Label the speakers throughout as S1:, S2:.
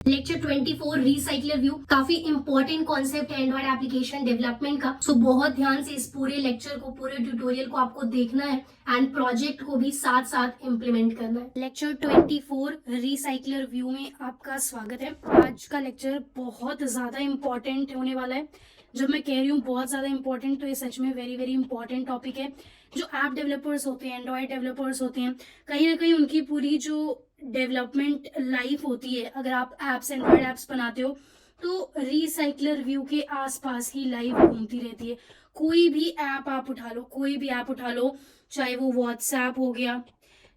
S1: Lecture 24 recycler view काफी important concept है Android application development का। सो बहुत ध्यान से इस पूरे लेक्चर को, पूरे ट्यूटोरियल को आपको देखना है एंड प्रोजेक्ट को भी साथ साथ इम्प्लीमेंट करना है। लेक्चर 24 रिसाइकलर व्यू में आपका स्वागत है। आज का लेक्चर बहुत ज्यादा इंपॉर्टेंट होने वाला है। जब मैं कह रही हूँ बहुत ज्यादा इंपॉर्टेंट, तो ये सच में वेरी वेरी इंपॉर्टेंट टॉपिक है। जो ऐप डेवलपर्स होते हैं, एंड्रॉइड डेवलपर्स होते हैं, कहीं ना कहीं उनकी पूरी जो डेवलपमेंट लाइफ होती है, अगर आप एप्स, एंड्रॉइड एप्स बनाते हो, तो रिसाइकलर व्यू के आसपास ही लाइफ घूमती रहती है। कोई भी ऐप आप उठा लो, कोई भी ऐप उठा लो, चाहे वो व्हाट्सएप हो गया,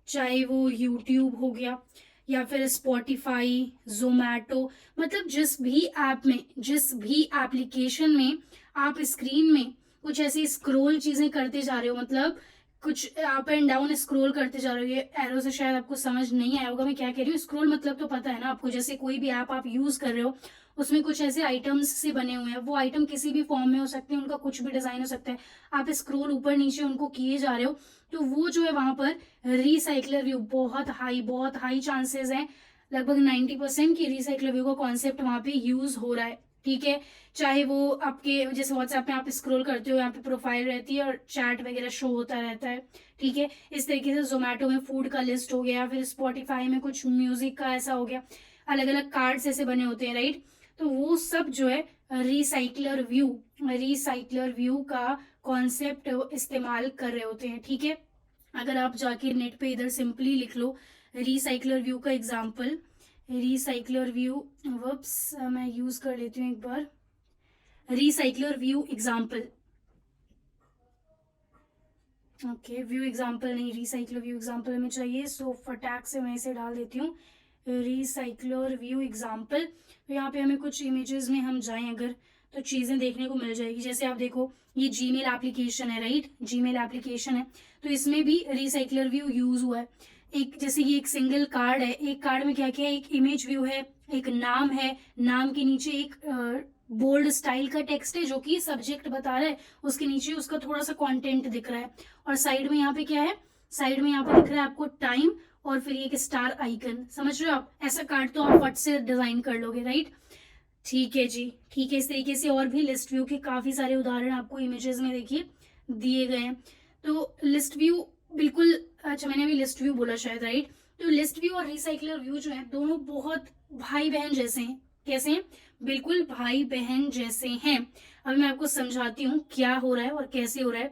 S1: चाहे वो यूट्यूब हो गया, या फिर स्पॉटिफाई, जोमैटो, मतलब जिस भी ऐप में, जिस भी एप्लीकेशन में आप स्क्रीन में कुछ ऐसी स्क्रॉल चीजें करते जा रहे हो, मतलब कुछ अप एंड डाउन स्क्रॉल करते जा रहे हो। ये एरो से शायद आपको समझ नहीं आया होगा मैं क्या कह रही हूँ। स्क्रॉल मतलब तो पता है ना आपको, जैसे कोई भी ऐप आप यूज कर रहे हो, उसमें कुछ ऐसे आइटम्स से बने हुए हैं। वो आइटम किसी भी फॉर्म में हो सकते हैं, उनका कुछ भी डिजाइन हो सकता है। आप स्क्रॉल ऊपर नीचे उनको किए जा रहे हो, तो वो जो है वहां पर रिसाइकलर व्यू बहुत हाई चांसेस है, लगभग 90% की रिसाइकलर व्यू का कॉन्सेप्ट वहां पे यूज हो रहा है। ठीक है, चाहे वो आपके जैसे व्हाट्सएप में आप स्क्रॉल करते हो, यहाँ पे प्रोफाइल रहती है और चैट वगैरह शो होता रहता है। ठीक है, इस तरीके से जोमेटो में फूड का लिस्ट हो गया, फिर स्पॉटिफाई में कुछ म्यूजिक का ऐसा हो गया, अलग अलग कार्ड्स ऐसे बने होते हैं, राइट। तो वो सब जो है रिसाइकलर व्यू का कॉन्सेप्ट इस्तेमाल कर रहे होते हैं। ठीक है, अगर आप जाके नेट पे इधर सिंपली लिख लो रिसाइकलर व्यू का एग्जाम्पल, रिसाइकलर व्यू, वप्स मैं यूज कर लेती हूँ एक बार, recycler view example. Okay, view example नहीं, रिसाइकलर व्यू एग्जाम्पल हमें चाहिए, सो फटाक से मैं इसे डाल देती हूँ रिसाइकलर व्यू एग्जाम्पल। तो यहाँ पे हमें कुछ इमेजेस में हम जाएं अगर, तो चीजें देखने को मिल जाएगी। जैसे आप देखो, ये जीमेल एप्लीकेशन है, राइट, जीमेल एप्लीकेशन है, तो इसमें भी रिसाइकलर व्यू यूज हुआ है। एक जैसे ये एक सिंगल कार्ड है, एक कार्ड में क्या क्या है, एक इमेज व्यू है, एक नाम है, नाम के नीचे एक बोल्ड स्टाइल का टेक्स्ट है जो कि सब्जेक्ट बता रहा है, उसके नीचे उसका थोड़ा सा कंटेंट दिख रहा है, और साइड में यहाँ पे क्या है, साइड में यहाँ पे दिख रहा है आपको टाइम, और फिर एक स्टार आइकन। समझ रहे हो आप, ऐसा कार्ड तो आप फट से डिजाइन कर लोगे, राइट। ठीक है जी, ठीक है। इस तरीके से और भी लिस्ट व्यू के काफी सारे उदाहरण आपको इमेजेस में देखिए दिए गए हैं। तो लिस्ट व्यू बिल्कुल, अच्छा मैंने अभी लिस्ट व्यू बोला शायद, राइट। तो लिस्ट व्यू और रिसाइकलर व्यू जो है, दोनों बहुत भाई बहन जैसे हैं। कैसे हैं? बिल्कुल भाई बहन जैसे हैं। अभी मैं आपको समझाती हूँ क्या हो रहा है और कैसे हो रहा है।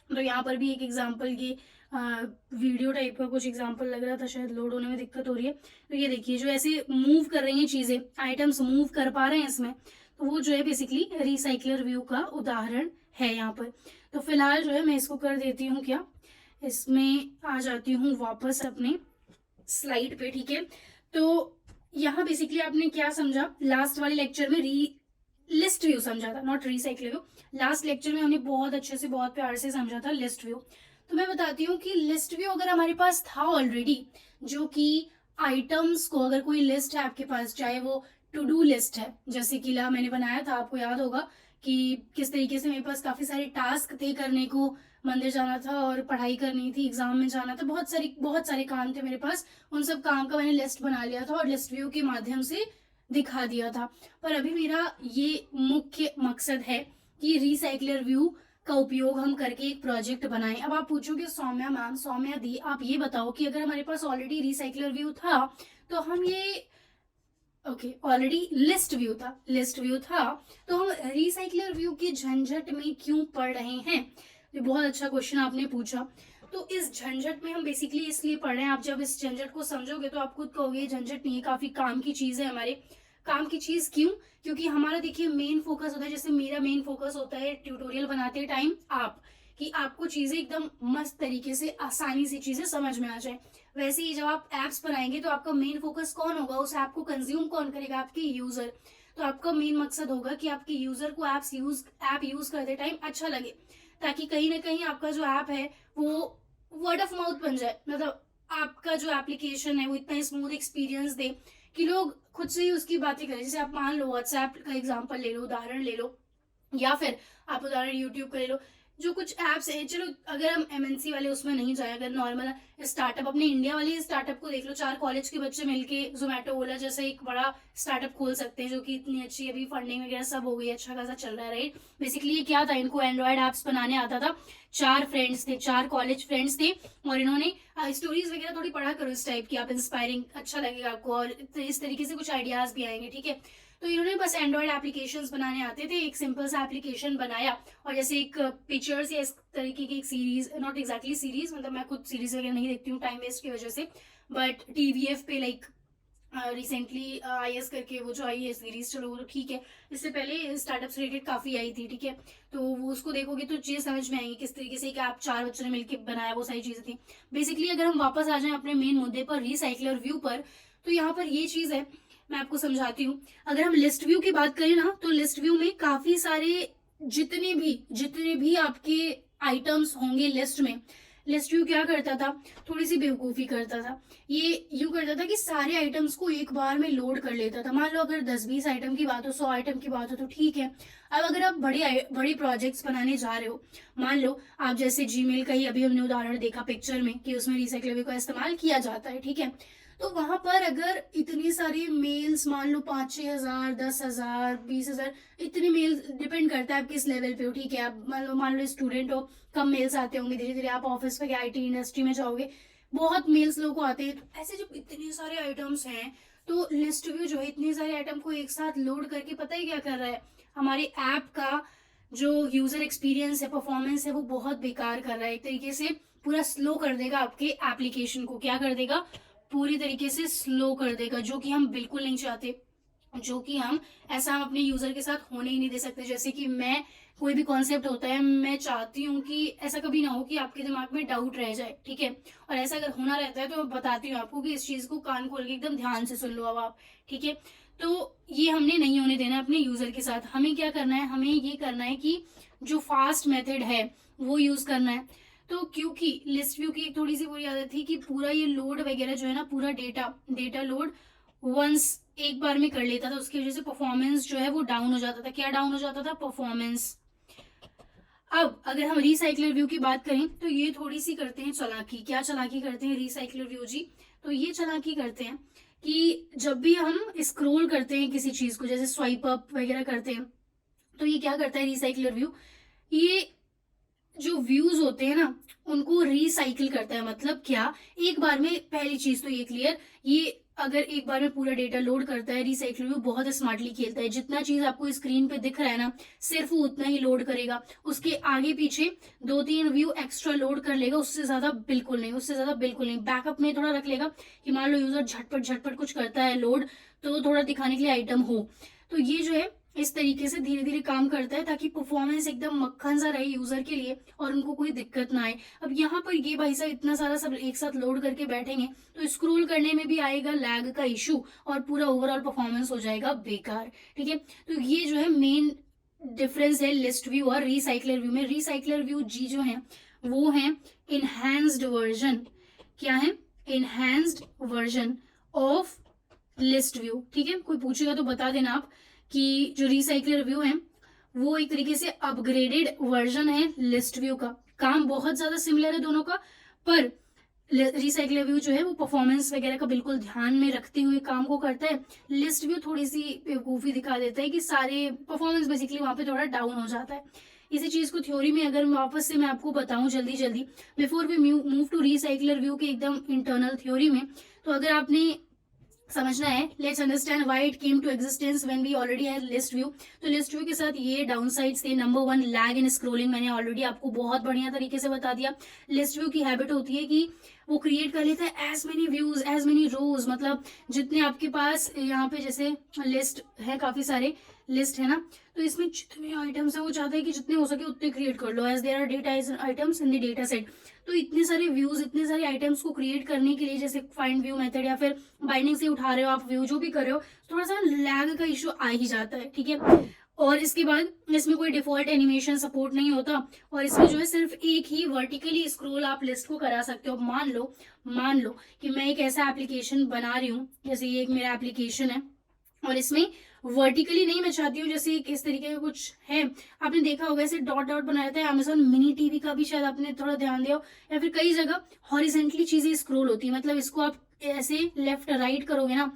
S1: तो यहाँ पर भी एक एग्जाम्पल, ये वीडियो टाइप का कुछ एग्जाम्पल लग रहा था, शायद लोड होने में दिक्कत हो रही है। तो ये देखिए, जो ऐसे मूव कर रही हैं चीजें, आइटम्स मूव कर पा रहे हैं इसमें, तो वो जो है बेसिकली रिसाइकलर व्यू का उदाहरण है यहाँ पर। तो फिलहाल जो है मैं इसको कर देती हूँ क्या, इसमें आ जाती हूँ वापस अपने स्लाइड पे। ठीक है, तो यहाँ बेसिकली आपने क्या समझा, लास्ट वाले लेक्चर में लिस्ट व्यू समझा था, not recycle view. Last lecture में हमने बहुत अच्छे से, बहुत प्यार से समझा था लिस्ट व्यू। तो मैं बताती हूँ कि लिस्ट व्यू अगर हमारे पास था ऑलरेडी, जो कि आइटम्स को, अगर कोई लिस्ट है आपके पास, चाहे वो टू डू लिस्ट है, जैसे कि ला मैंने बनाया था, आपको याद होगा कि किस तरीके से मेरे पास काफी सारे टास्क थे करने को, मंदिर जाना था और पढ़ाई करनी थी, एग्जाम में जाना था, बहुत सारे काम थे मेरे पास। उन सब काम का मैंने लिस्ट बना लिया था और लिस्ट व्यू के माध्यम से दिखा दिया था। पर अभी मेरा ये मुख्य मकसद है कि रिसाइकलर व्यू का उपयोग हम करके एक प्रोजेक्ट बनाएं। अब आप पूछोगे सौम्या मैम, सौम्या दी, आप ये बताओ कि अगर हमारे पास ऑलरेडी रिसाइकलर व्यू था, तो हम ये, ओके, ऑलरेडी लिस्ट व्यू था, तो हम रिसाइकलर व्यू के झंझट में क्यों पड़ रहे हैं? ये बहुत अच्छा क्वेश्चन आपने पूछा। तो इस झंझट में हम बेसिकली इसलिए पढ़ रहे हैं, आप जब इस झंझट को समझोगे तो आप खुद कहोगे झंझट नहीं है, काफी काम की चीज है हमारे। काम की चीज क्यों? क्योंकि हमारा देखिए मेन फोकस होता है, जैसे मेरा मेन फोकस होता है ट्यूटोरियल बनाते टाइम आप, कि आपको चीजें एकदम मस्त तरीके से, आसानी से चीजें समझ में आ जाए। वैसे ही जब आप एप्स बनाएंगे तो आपका मेन फोकस कौन होगा, उस ऐप को कंज्यूम कौन करेगा, आपके यूजर। तो आपका मेन मकसद होगा कि आपके यूजर को ऐप यूज करते टाइम अच्छा लगे, ताकि कहीं ना कहीं आपका जो ऐप है वो वर्ड ऑफ माउथ बन जाए, मतलब आपका जो एप्लीकेशन है वो इतना स्मूथ एक्सपीरियंस दे कि लोग खुद से ही उसकी बातें करें। जैसे आप मान लो व्हाट्सएप का एग्जांपल ले लो, उदाहरण ले लो, या फिर आप उदाहरण यूट्यूब का ले लो। जो कुछ ऐप्स हैं, चलो अगर हम एमएनसी वाले उसमें नहीं जाए, अगर नॉर्मल स्टार्टअप अपने इंडिया वाले स्टार्टअप को देख लो, 4 कॉलेज के बच्चे मिलके जोमेटो ओला जैसे एक बड़ा स्टार्टअप खोल सकते हैं, जो कि इतनी अच्छी अभी फंडिंग वगैरह सब हो गई, अच्छा खासा चल रहा है, राइट। बेसिकली ये क्या था, इनको एंड्रॉयड ऐप्स बनाने आता था, 4 फ्रेंड्स थे, 4 कॉलेज फ्रेंड्स थे, और इन्होंने स्टोरीज वगैरह थोड़ी पढ़ा करो इस टाइप की, आप इंस्पायरिंग अच्छा लगेगा आपको, और इस तरीके से कुछ आइडियाज भी आएंगे, ठीक है। तो इन्होंने बस एंड्रॉयड एप्लीकेशंस बनाने आते थे, एक सिंपल सा एप्लीकेशन बनाया, और जैसे एक पिक्चर्स या इस तरीके की एक सीरीज, नॉट एग्जैक्टली सीरीज, मतलब मैं खुद सीरीज वगैरह नहीं देखती हूँ टाइम वेस्ट की वजह से, बट टीवीएफ पे लाइक रिसेंटली आईएस करके वो जो आई है सीरीज, चलो वो तो ठीक है, इससे पहले स्टार्टअप से रिलेटेड काफी आई थी, ठीक है। तो वो उसको देखोगे तो चीज समझ में आएगी किस तरीके से एक ऐप 4 बच्चों ने मिलकर बनाया, वो सारी चीजें थी। बेसिकली अगर हम वापस आ जाएं अपने मेन मुद्दे पर, रिसाइकलर व्यू पर, तो यहाँ पर ये चीज है, मैं आपको समझाती हूँ। अगर हम लिस्ट व्यू की बात करें ना, तो लिस्ट व्यू में काफी सारे जितने भी आपके आइटम्स होंगे लिस्ट में, लिस्ट व्यू क्या करता था, थोड़ी सी बेवकूफी करता था। ये यूं करता था कि सारे आइटम्स को एक बार में लोड कर लेता था। मान लो अगर 10-20 आइटम की बात हो, 100 आइटम की बात हो, तो ठीक है। अब अगर आप बड़ी प्रोजेक्ट्स बनाने जा रहे हो, मान लो आप जैसे जीमेल का ही अभी हमने उदाहरण देखा पिक्चर में कि उसमें रिसाइकलेबल का इस्तेमाल किया जाता है, ठीक है। तो वहां पर अगर इतनी सारी मेल्स, मान लो 5-6 हजार, 10,000, 20,000, इतने मेल्स, डिपेंड करता है आप किस लेवल पे हो, ठीक है। आप मान लो स्टूडेंट हो, कम मेल्स आते होंगे, धीरे धीरे आप ऑफिस वगैरह आईटी इंडस्ट्री में जाओगे, बहुत मेल्स लोगों को आते हैं। तो ऐसे जब इतने सारे आइटम्स हैं, तो लिस्ट व्यू जो है इतने सारे आइटम को एक साथ लोड करके पता है क्या कर रहा है, हमारे ऐप का जो यूजर एक्सपीरियंस है, परफॉर्मेंस है, वो बहुत बेकार कर रहा है। एक तरीके से पूरा स्लो कर देगा आपके एप्लीकेशन को, क्या कर देगा, पूरी तरीके से स्लो कर देगा, जो कि हम बिल्कुल नहीं चाहते, जो कि हम ऐसा हम अपने यूजर के साथ होने ही नहीं दे सकते। जैसे कि मैं, कोई भी कॉन्सेप्ट होता है, मैं चाहती हूँ कि ऐसा कभी ना हो कि आपके दिमाग में डाउट रह जाए, ठीक है। और ऐसा अगर होना रहता है तो मैं बताती हूँ आपको कि इस चीज को कान खोल के एकदम ध्यान से सुन लो अब आप, ठीक है। तो ये हमने नहीं होने देना अपने यूजर के साथ। हमें क्या करना है, हमें ये करना है कि जो फास्ट मेथड है वो यूज करना है। तो क्योंकि लिस्ट व्यू की एक थोड़ी सी बुरी आदत थी कि पूरा ये लोड वगैरह जो है ना, पूरा डेटा लोड वंस एक बार में कर लेता था, उसकी वजह से परफॉर्मेंस जो है वो डाउन हो जाता था। क्या डाउन हो जाता था, परफॉर्मेंस। अब अगर हम रिसाइकलर व्यू की बात करें, तो ये थोड़ी सी करते हैं चालाकी। क्या चालाकी करते हैं रिसाइकलर व्यू जी, तो ये चालाकी करते हैं कि जब भी हम स्क्रॉल करते हैं किसी चीज को, जैसे स्वाइप अप वगैरह करते हैं, तो ये क्या करता है रिसाइकलर व्यू, ये जो व्यूज होते हैं ना, उनको रिसाइकिल करता है। मतलब क्या, एक बार में, पहली चीज तो ये क्लियर, ये अगर एक बार में पूरा डेटा लोड करता है, रिसाइकिल व्यू बहुत स्मार्टली खेलता है। जितना चीज आपको स्क्रीन पे दिख रहा है ना, सिर्फ वो उतना ही लोड करेगा, उसके आगे पीछे 2-3 व्यू एक्स्ट्रा लोड कर लेगा, उससे ज्यादा बिल्कुल नहीं, उससे ज्यादा बिल्कुल नहीं। बैकअप में थोड़ा रख लेगा कि मान लो यूजर झटपट झटपट कुछ करता है लोड, तो थोड़ा दिखाने के लिए आइटम हो। तो ये जो है इस तरीके से धीरे धीरे काम करता है, ताकि परफॉर्मेंस एकदम मक्खन सा रहे यूजर के लिए और उनको कोई दिक्कत ना आए। अब यहाँ पर ये भाई साहब इतना सारा सब एक साथ लोड करके बैठेंगे, तो स्क्रॉल करने में भी आएगा लैग का इशू, और पूरा ओवरऑल परफॉर्मेंस हो जाएगा बेकार, ठीक है। तो ये जो है मेन डिफरेंस है लिस्ट व्यू और रिसाइकलर व्यू में। रिसाइकलर व्यू जी जो है वो है इनहैंस्ड वर्जन। क्या है, enhanced version of list view, ठीक है। कोई पूछेगा तो बता देना आप कि जो रिसाइकलर व्यू है वो एक तरीके से अपग्रेडेड वर्जन है लिस्ट व्यू का। काम बहुत ज्यादा सिमिलर है दोनों का, पर रिसाइकलर व्यू जो है वो परफॉर्मेंस वगैरह का बिल्कुल ध्यान में रखते हुए काम को करता है। लिस्ट व्यू थोड़ी सी बेवकूफी दिखा देता है कि सारे परफॉर्मेंस बेसिकली वहां पे थोड़ा डाउन हो जाता है। इसी चीज को थ्योरी में अगर वापस से मैं आपको बताऊं जल्दी जल्दी, before we move to recycler view के एकदम इंटरनल थ्योरी में, तो अगर आपने समझना है, let's understand why it came to existence when we already had list view. तो लिस्ट व्यू के साथ ये डाउन साइड्स थे। Number 1, lag in scrolling. मैंने ऑलरेडी आपको बहुत बढ़िया तरीके से बता दिया। लिस्ट व्यू की हैबिट होती है कि वो क्रिएट कर लेता है as many views, as many rows, मतलब जितने आपके पास यहाँ पे जैसे लिस्ट है, काफी सारे लिस्ट है ना, तो इसमें जितने आइटम्स है वो चाहता है कि जितने हो सके उतने क्रिएट कर लो, as there are data items in the data set. तो इतने सारे व्यूज, इतने सारे आइटम्स को क्रिएट करने के लिए, जैसे फाइंड व्यू मेथड या फिर बाइंडिंग से उठा रहे हो आप व्यू, जो भी कर रहे हो, थोड़ा सा लैग का इशू आ ही जाता है, ठीक है। और इसके बाद इसमें कोई डिफॉल्ट एनिमेशन सपोर्ट नहीं होता, और इसमें जो है सिर्फ एक ही वर्टिकली स्क्रॉल आप लिस्ट को करा सकते हो। मान लो कि मैं एक ऐसा एप्लीकेशन बना रही हूँ, जैसे ये एक मेरा एप्लीकेशन है और इसमें वर्टिकली नहीं मैं चाहती हूँ, जैसे एक इस तरीके का कुछ है, आपने देखा होगा ऐसे डॉट डॉट बनाया था अमेजोन मिनी टीवी का भी, शायद आपने थोड़ा ध्यान दिया हो, या फिर कई जगह हॉरिजेंटली चीजें स्क्रोल होती है, मतलब इसको आप ऐसे लेफ्ट राइट करोगे ना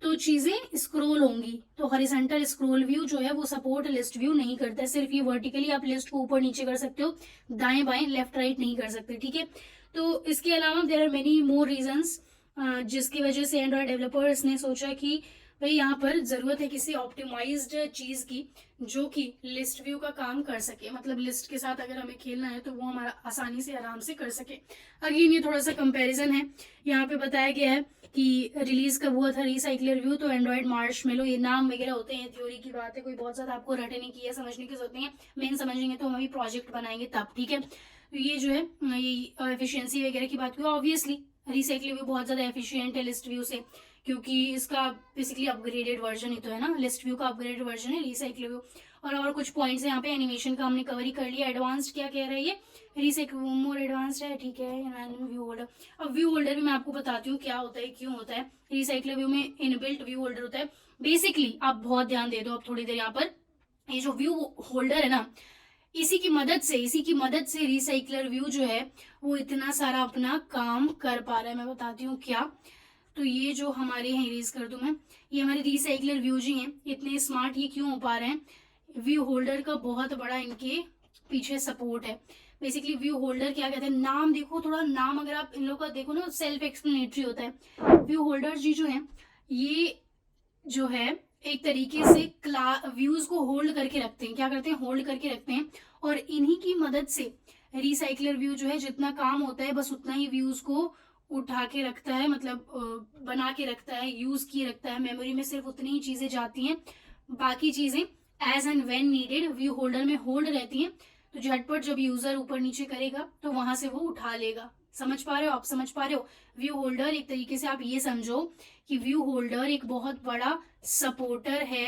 S1: तो चीजें स्क्रोल होंगी। तो हॉरिजेंटल स्क्रोल व्यू जो है वो सपोर्ट लिस्ट व्यू नहीं करता है, सिर्फ ये वर्टिकली आप लिस्ट को ऊपर नीचे कर सकते हो, दाएं बाएं लेफ्ट राइट नहीं कर सकते, ठीक है। तो इसके अलावा there are many more reasons जिसकी वजह से एंड्रॉयड डेवलपर्स ने सोचा कि भाई यहाँ पर जरूरत है किसी ऑप्टिमाइज्ड चीज की जो कि लिस्ट व्यू का काम कर सके, मतलब लिस्ट के साथ अगर हमें खेलना है तो वो हमारा आसानी से आराम से कर सके। अगेन ये थोड़ा सा कंपैरिजन है, यहाँ पे बताया गया है कि रिलीज कब हुआ था रिसाइक्लर व्यू, तो एंड्रॉयड मार्शमेलो, ये नाम वगैरह होते हैं, थ्योरी की बात है, कोई बहुत ज्यादा आपको रटने की है समझने की जरूरत नहीं है, मेन समझेंगे तो हम अभी प्रोजेक्ट बनाएंगे तब, ठीक है। तो ये जो है ये एफिशिएंसी वगैरह की बात की, ऑब्वियसली रिसाइक्लिंग व्यू बहुत ज्यादा एफिशिएंट है लिस्ट व्यू से, क्योंकि इसका बेसिकली अपग्रेडेड वर्जन ही तो है ना, लिस्ट व्यू का अपग्रेडेड वर्जन है रिसाइक्लिंग व्यू। और कुछ पॉइंट्स यहाँ पे एनिमेशन का हमने कवर ही कर लिया। एडवांस्ड क्या कह रहा है ये, रिसाइक्लिंग मोर एडवांस्ड है, ठीक है। व्यू होल्डर, अब व्यू होल्डर भी मैं आपको बताती हूँ क्या होता है क्यों होता है। रिसाइक्लिंग व्यू में इनबिल्ट व्यू होल्डर होता है। बेसिकली आप बहुत ध्यान दे दो अब थोड़ी देर यहाँ पर, ये जो व्यू होल्डर है ना, इसी की मदद से रिसाइक्लर व्यू जो है वो इतना सारा अपना काम कर पा रहा है। मैं बताती हूँ क्या। तो ये जो हमारे हैं, इरेज कर दूं मैं, ये हमारे रिसाइक्लर व्यू जी हैं, इतने स्मार्ट ये क्यों हो पा रहे हैं, व्यू होल्डर का बहुत बड़ा इनके पीछे सपोर्ट है। बेसिकली व्यू होल्डर क्या कहते हैं, नाम देखो थोड़ा, नाम अगर आप इन लोगों का देखो ना सेल्फ एक्सप्लेनेटरी होता है। व्यू होल्डर जी जो है ये जो है एक तरीके से व्यूज को होल्ड करके रखते हैं, क्या करते हैं, होल्ड करके रखते हैं, और इन्हीं की मदद से रिसाइक्लर व्यू जो है जितना काम होता है बस उतना ही व्यूज को उठा के रखता है, मतलब बना के रखता है, यूज किए रखता है, मेमोरी में सिर्फ उतनी ही चीजें जाती हैं, बाकी चीजें as and when needed view holder में होल्ड रहती हैं। तो झटपट जब यूजर ऊपर नीचे करेगा तो वहां से वो उठा लेगा। समझ पा रहे हो आप, समझ पा रहे हो। व्यू होल्डर एक तरीके से आप ये समझो कि व्यू होल्डर एक बहुत बड़ा सपोर्टर है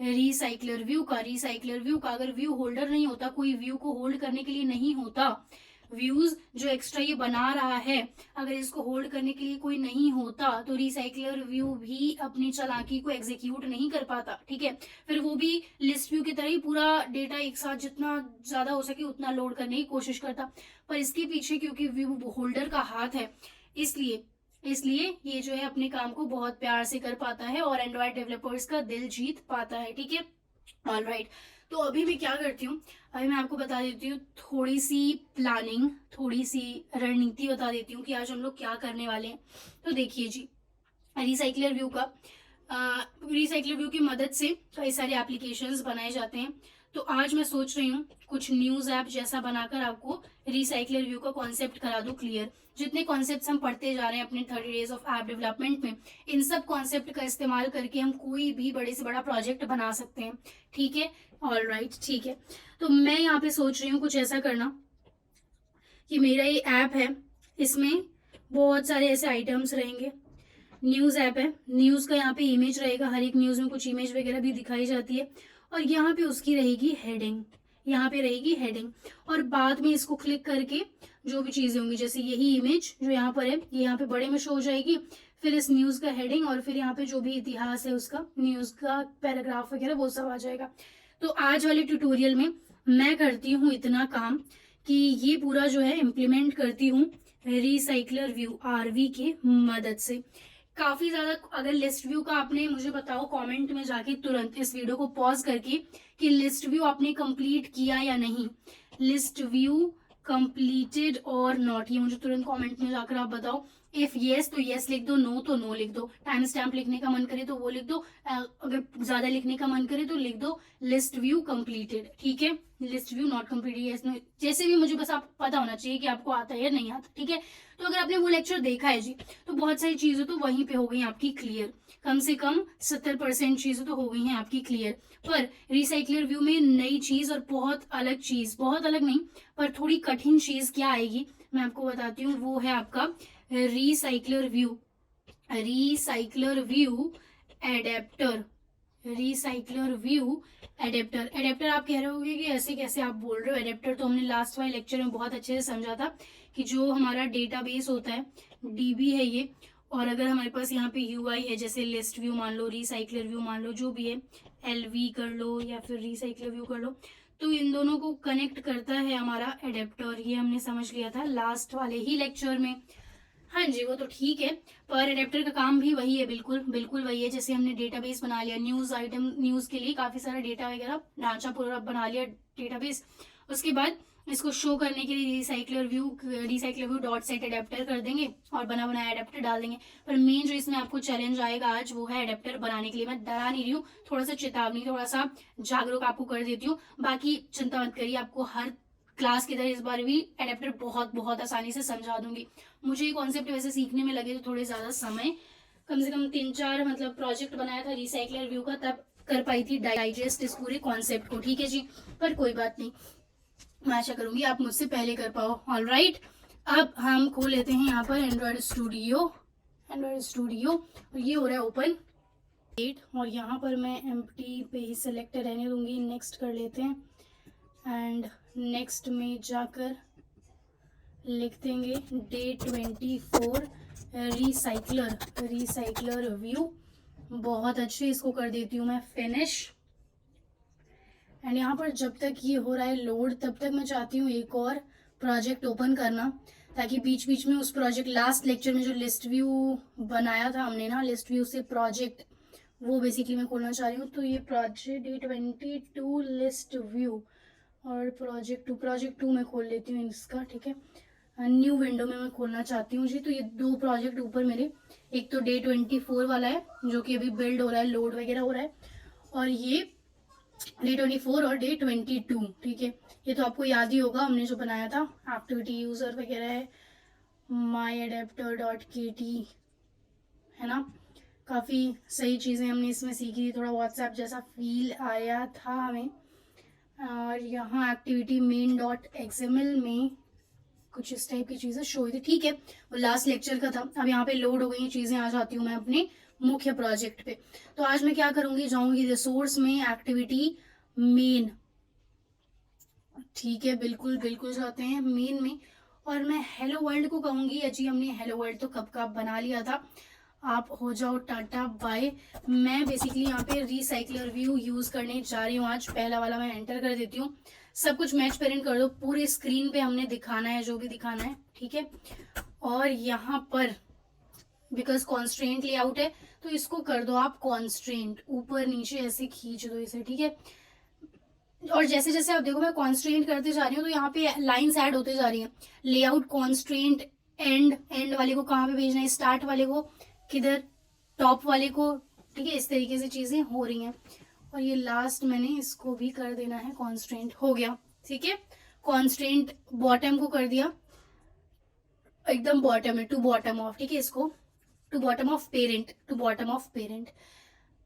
S1: रिसाइक्लर व्यू का अगर व्यू होल्डर नहीं होता, कोई व्यू को होल्ड करने के लिए नहीं होता, व्यूज जो एक्स्ट्रा ये बना रहा है अगर इसको होल्ड करने के लिए कोई नहीं होता तो रिसाइक्लर व्यू भी अपनी चालाकी को एग्जीक्यूट नहीं कर पाता, ठीक है। फिर वो भी लिस्ट व्यू की तरह ही पूरा डेटा एक साथ जितना ज्यादा हो सके उतना लोड करने की कोशिश करता, पर इसके पीछे क्योंकि व्यू होल्डर का हाथ है, इसलिए ये जो है अपने काम को बहुत प्यार से कर पाता है और एंड्रॉयड डेवलपर्स का दिल जीत पाता है, ठीक है। ऑलराइट, तो अभी मैं क्या करती हूँ, अभी मैं आपको बता देती हूँ थोड़ी सी प्लानिंग, थोड़ी सी रणनीति बता देती हूँ कि आज हम लोग क्या करने वाले हैं। तो देखिए जी, रिसाइक्लर व्यू की मदद से कई सारे एप्लीकेशंस बनाए जाते हैं। तो आज मैं सोच रही हूँ कुछ न्यूज ऐप जैसा बनाकर आपको रिसाइक्लर व्यू का कॉन्सेप्ट करा दूं क्लियर। जितने कॉन्सेप्ट्स हम पढ़ते जा रहे हैं अपने 30 डेज ऑफ ऐप डेवलपमेंट में, इन सब कॉन्सेप्ट का इस्तेमाल करके हम कोई भी बड़े से बड़ा प्रोजेक्ट बना सकते हैं, ठीक है। ऑलराइट, ठीक है। तो मैं यहाँ पे सोच रही हूँ कुछ ऐसा करना कि मेरा ये ऐप है, इसमें बहुत सारे ऐसे आइटम्स रहेंगे। न्यूज ऐप है, न्यूज का यहाँ पे इमेज रहेगा, हर एक न्यूज में कुछ इमेज वगैरह भी दिखाई जाती है, और यहाँ पे उसकी रहेगी हेडिंग, यहाँ पे रहेगी हेडिंग, और बाद में इसको क्लिक करके जो भी चीजें होंगी, जैसे यही इमेज जो यहाँ पर है ये यहाँ पे बड़े में शो हो जाएगी, फिर इस न्यूज का हेडिंग, और फिर यहाँ पे जो भी इतिहास है उसका, न्यूज का पैराग्राफ वगैरह वो सब आ जाएगा। तो आज वाले ट्यूटोरियल में मैं करती हूँ इतना काम कि ये पूरा जो है इम्प्लीमेंट करती हूँ रिसाइक्लर व्यू आरवी के मदद से। काफी ज्यादा, अगर लिस्ट व्यू का आपने मुझे बताओ कमेंट में जाके तुरंत इस वीडियो को पॉज करके कि लिस्ट व्यू आपने कंप्लीट किया या नहीं, लिस्ट व्यू कंप्लीटेड और नॉट, ये मुझे तुरंत कमेंट में जाकर आप बताओ। इफ येस तो येस लिख दो, नो तो नो लिख दो, टाइम स्टैम्प लिखने का मन करे तो वो लिख दो, अगर ज्यादा लिखने का मन करे तो लिख दो लिस्ट व्यू कंप्लीटेड, ठीक है। List view not completed, yes no, जैसे भी मुझे बस आप पता होना चाहिए कि आपको आता है या नहीं आता, ठीक है। तो अगर आपने वो लेक्चर देखा है जी तो बहुत सारी चीजें तो वहीं पे हो गई आपकी क्लियर, कम से कम 70% चीजें तो हो गई हैं आपकी क्लियर। पर रिसाइक्लर व्यू में नई चीज और बहुत अलग चीज, बहुत अलग नहीं पर थोड़ी कठिन चीज क्या आएगी मैं आपको बताती हूँ, वो है आपका रिसाइक्लर व्यू एडेप्टर। रिसाइक्लर व्यू एडेप्टर आप कह रहे होंगे कि ऐसे कैसे आप बोल रहे हो, एडेप्टर तो हमने लास्ट वाले लेक्चर में बहुत अच्छे से समझा था कि जो हमारा डेटाबेस होता है, डीबी है ये, और अगर हमारे पास यहाँ पे UI है, जैसे लिस्ट व्यू मान लो, रिसाइकलर व्यू मान लो, जो भी है, LV कर लो या फिर रिसाइकलर व्यू कर लो, तो इन दोनों को कनेक्ट करता है हमारा एडेप्टर। ये हमने समझ लिया था लास्ट वाले ही लेक्चर में। हाँ जी, वो तो ठीक है, पर एडेप्टर का काम भी वही है, बिल्कुल बिल्कुल वही है। जैसे हमने डेटाबेस बना लिया, न्यूज़ आइटम, न्यूज़ के लिए काफ़ी सारा डेटा वगैरह ढांचा पूरा बना लिया डेटाबेस, उसके बाद इसको शो करने के लिए recycler view dot set adapter कर देंगे और बना बनाया एडेप्टर डाल देंगे। पर मेन जो इसमें आपको चैलेंज आएगा आज, वो है एडेप्टर बनाने के लिए। मैं डरा नहीं रही हूँ, थोड़ा सा चेतावनी, थोड़ा सा जागरूक आपको कर देती हूँ। बाकी चिंता मत करिए, आपको हर क्लास की तरह इस बार भी एडेप्टर बहुत बहुत आसानी से समझा दूंगी। मुझे ये कॉन्सेप्ट वैसे सीखने में लगे तो थोड़े ज़्यादा समय, कम से कम 3-4 मतलब प्रोजेक्ट बनाया था रिसाइकलर व्यू का, तब कर पाई थी डाइजेस्ट इस पूरे कॉन्सेप्ट को, ठीक है जी। पर कोई बात नहीं, मैं आशा करूंगी आप मुझसे पहले कर पाओ। ऑल राइट, अब हम खोल लेते हैं यहाँ पर एंड्रॉयड स्टूडियो। और ये हो रहा है ओपन और यहाँ पर मैं एम्प्टी पे ही सिलेक्ट रहने दूंगी। नेक्स्ट कर लेते हैं एंड नेक्स्ट में जाकर लिख देंगे डे 24 रिसाइकलर व्यू। बहुत अच्छे, इसको कर देती हूँ मैं फिनिश। एंड यहाँ पर जब तक ये हो रहा है लोड, तब तक मैं चाहती हूँ एक और प्रोजेक्ट ओपन करना, ताकि बीच बीच में उस प्रोजेक्ट, लास्ट लेक्चर में जो लिस्ट व्यू बनाया था हमने ना, लिस्ट व्यू से प्रोजेक्ट, वो बेसिकली मैं खोलना चाह रही हूँ। तो ये प्रोजेक्ट डे 22 लिस्ट व्यू और प्रोजेक्ट 2 में खोल लेती हूँ इसका, ठीक है। न्यू विंडो में मैं खोलना चाहती हूँ जी। तो ये 2 प्रोजेक्ट ऊपर मेरे, एक तो डे 24 वाला है जो कि अभी बिल्ड हो रहा है, लोड वगैरह हो रहा है, और ये डे 24 और डे 22, ठीक है। ये तो आपको याद ही होगा, हमने जो बनाया था एक्टिविटी यूजर वगैरह है, myadapter.kt, है ना। काफ़ी सही चीज़ें हमने इसमें सीखी थी, थोड़ा व्हाट्सएप जैसा फील आया था हमें। और यहाँ एक्टिविटी main.xml में कुछ इस टाइप की चीज़ें शो हुई थी, ठीक है, वो लास्ट लेक्चर का था। अब यहाँ पे लोड हो गई चीज़ें, आ जाती हूँ मैं अपने मुख्य प्रोजेक्ट पे। तो आज मैं क्या करूँगी, जाऊँगी रिसोर्स में, एक्टिविटी मेन, ठीक है, बिल्कुल बिल्कुल जाते हैं मेन में, और मैं हेलो वर्ल्ड को कहूँगी। अजी हमने हेलो वर्ल्ड तो कब का बना लिया था, आप हो जाओ टाटा बाय। मैं बेसिकली यहाँ पे रिसाइकलर व्यू यूज़ करने जा रही हूँ आज। पहला वाला मैं एंटर कर देती हूँ, सब कुछ मैच पेरेंट कर दो, पूरे स्क्रीन पे हमने दिखाना है जो भी दिखाना है, ठीक है। और यहाँ पर बिकॉज कॉन्स्ट्रेंट लेआउट है, तो इसको कर दो आप कॉन्स्ट्रेंट, ऊपर नीचे ऐसे खींच दो इसे, ठीक है। और जैसे जैसे आप देखो मैं कॉन्स्ट्रेंट करते जा रही हूँ, तो यहाँ पे लाइंस ऐड होते जा रही हैं। लेआउट कॉन्स्ट्रेंट, एंड वाले को कहाँ पे भेजना है, स्टार्ट वाले को किधर, टॉप वाले को, ठीक है। इस तरीके से चीज़ें हो रही हैं। और ये लास्ट मैंने इसको भी कर देना है कॉन्स्ट्रेंट, हो गया, ठीक है। कॉन्स्ट्रेंट बॉटम को कर दिया, एकदम बॉटम है, टू बॉटम ऑफ, ठीक है, इसको to bottom of parent.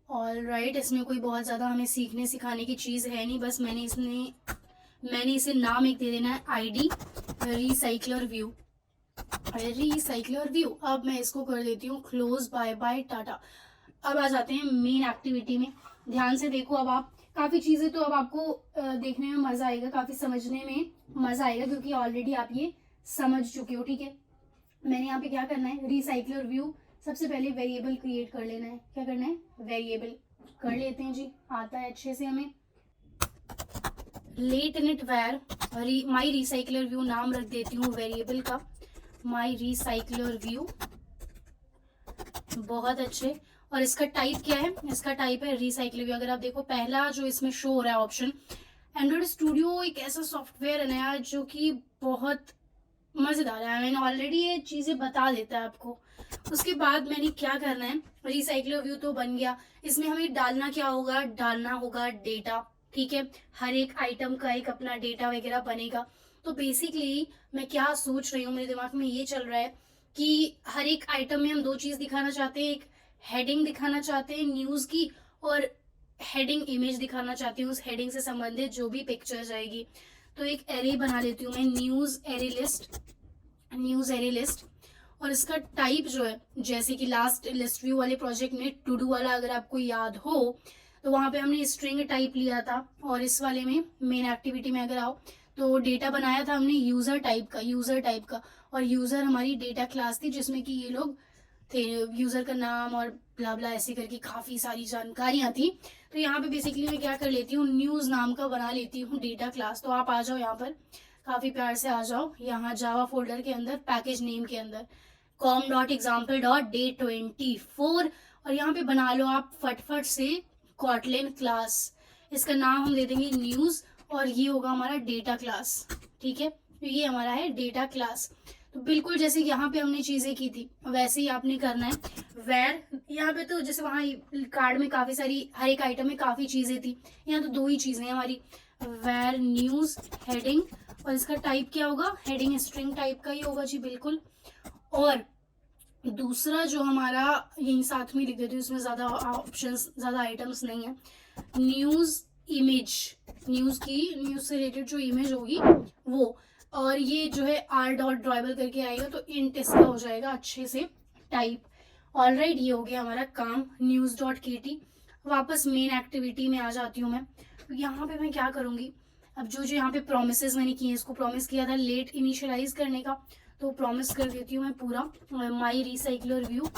S1: All right, इसमें कोई बहुत ज़्यादा हमें सीखने सिखाने की चीज़ है नहीं, बस मैंने इसे नाम एक दे देना है, ID रिसाइकलर व्यू। अब मैं इसको कर देती हूँ क्लोज, बाय बाय टाटा। अब आ जाते हैं मेन एक्टिविटी में। ध्यान से देखो, अब आप काफ़ी चीज़ें तो अब आपको देखने में मज़ा आएगा, काफ़ी समझने में मज़ा आएगा, क्योंकि ऑलरेडी आप ये समझ चुके हो, ठीक है। मैंने यहाँ पे क्या करना है, रिसाइकलर व्यू, सबसे पहले वेरिएबल क्रिएट कर लेना है। क्या करना है, वेरिएबल कर लेते हैं जी, आता है अच्छे से हमें। Lateinit var my recycler view नाम रख देती हूँ वेरिएबल का, माई रिसाइकलर व्यू, बहुत अच्छे। और इसका टाइप क्या है, इसका टाइप है रिसाइकलर व्यू। अगर आप देखो पहला जो इसमें शो हो रहा है ऑप्शन, एंड्रॉयड स्टूडियो एक ऐसा सॉफ्टवेयर है नया जो कि बहुत मज़ेदार है। मैंने ऑलरेडी ये चीज़ें बता देता है आपको। उसके बाद मैंने क्या करना है, रिसाइकलर व्यू तो बन गया, इसमें हमें डालना क्या होगा, डालना होगा डेटा, ठीक है। हर एक आइटम का एक अपना डेटा वगैरह बनेगा। तो बेसिकली मैं क्या सोच रही हूँ, मेरे दिमाग में ये चल रहा है कि हर एक आइटम में हम 2 चीज़ दिखाना चाहते हैं, एक हेडिंग दिखाना चाहते हैं न्यूज़ की, और हेडिंग इमेज दिखाना चाहती हूँ, उस हेडिंग से संबंधित जो भी पिक्चर जाएगी। तो एक एरे बना लेती हूँ मैं, न्यूज़ एरे लिस्ट। और इसका टाइप जो है, जैसे कि लास्ट लिस्ट व्यू वाले प्रोजेक्ट में टू डू वाला अगर आपको याद हो, तो वहाँ पे हमने स्ट्रिंग टाइप लिया था, और इस वाले में मेन एक्टिविटी में अगर आओ तो डेटा बनाया था हमने यूज़र टाइप का, और यूज़र हमारी डेटा क्लास थी जिसमें कि ये लोग थे, यूज़र का नाम और ब्ला ब्ला ऐसे करके काफ़ी सारी जानकारियाँ थी। तो यहाँ पे बेसिकली मैं क्या कर लेती हूँ, न्यूज़ नाम का बना लेती हूँ डेटा क्लास। तो आप आ जाओ यहाँ पर, काफ़ी प्यार से आ जाओ यहाँ जावा फोल्डर के अंदर, पैकेज नेम के अंदर com.example.day24 और यहाँ पे बना लो आप फटफट से कॉटलिन क्लास। इसका नाम हम दे देंगे न्यूज़ और ये होगा हमारा डेटा क्लास। ठीक है, तो ये हमारा है डेटा क्लास। तो बिल्कुल जैसे यहाँ पे हमने चीज़ें की थी वैसे ही आपने करना है। वेर यहाँ पे तो जैसे वहाँ कार्ड में काफ़ी सारी, हर एक आइटम में काफ़ी चीज़ें थी, यहाँ तो 2 ही चीज़ें हैं हमारी, वेर न्यूज़ हेडिंग, और इसका टाइप क्या होगा, हेडिंग स्ट्रिंग टाइप का ही होगा जी बिल्कुल। और दूसरा जो हमारा यहीं साथ में लिख देती हूँ, इसमें ज़्यादा ऑप्शंस, ज़्यादा आइटम्स नहीं है, न्यूज़ इमेज, न्यूज़ से रिलेटेड जो इमेज होगी वो, और ये जो है r.drawable करके आएगा तो इंट इसका हो जाएगा अच्छे से टाइप। ऑलराइट, ये हो गया हमारा काम news.kt। वापस मेन एक्टिविटी में आ जाती हूँ मैं। तो यहाँ पे मैं क्या करूँगी, अब जो यहाँ पे प्रोमिसेस मैंने किए, इसको प्रॉमिस किया था लेट इनिशियलाइज करने का, तो प्रॉमिस कर देती हूँ मैं पूरा। My recycler view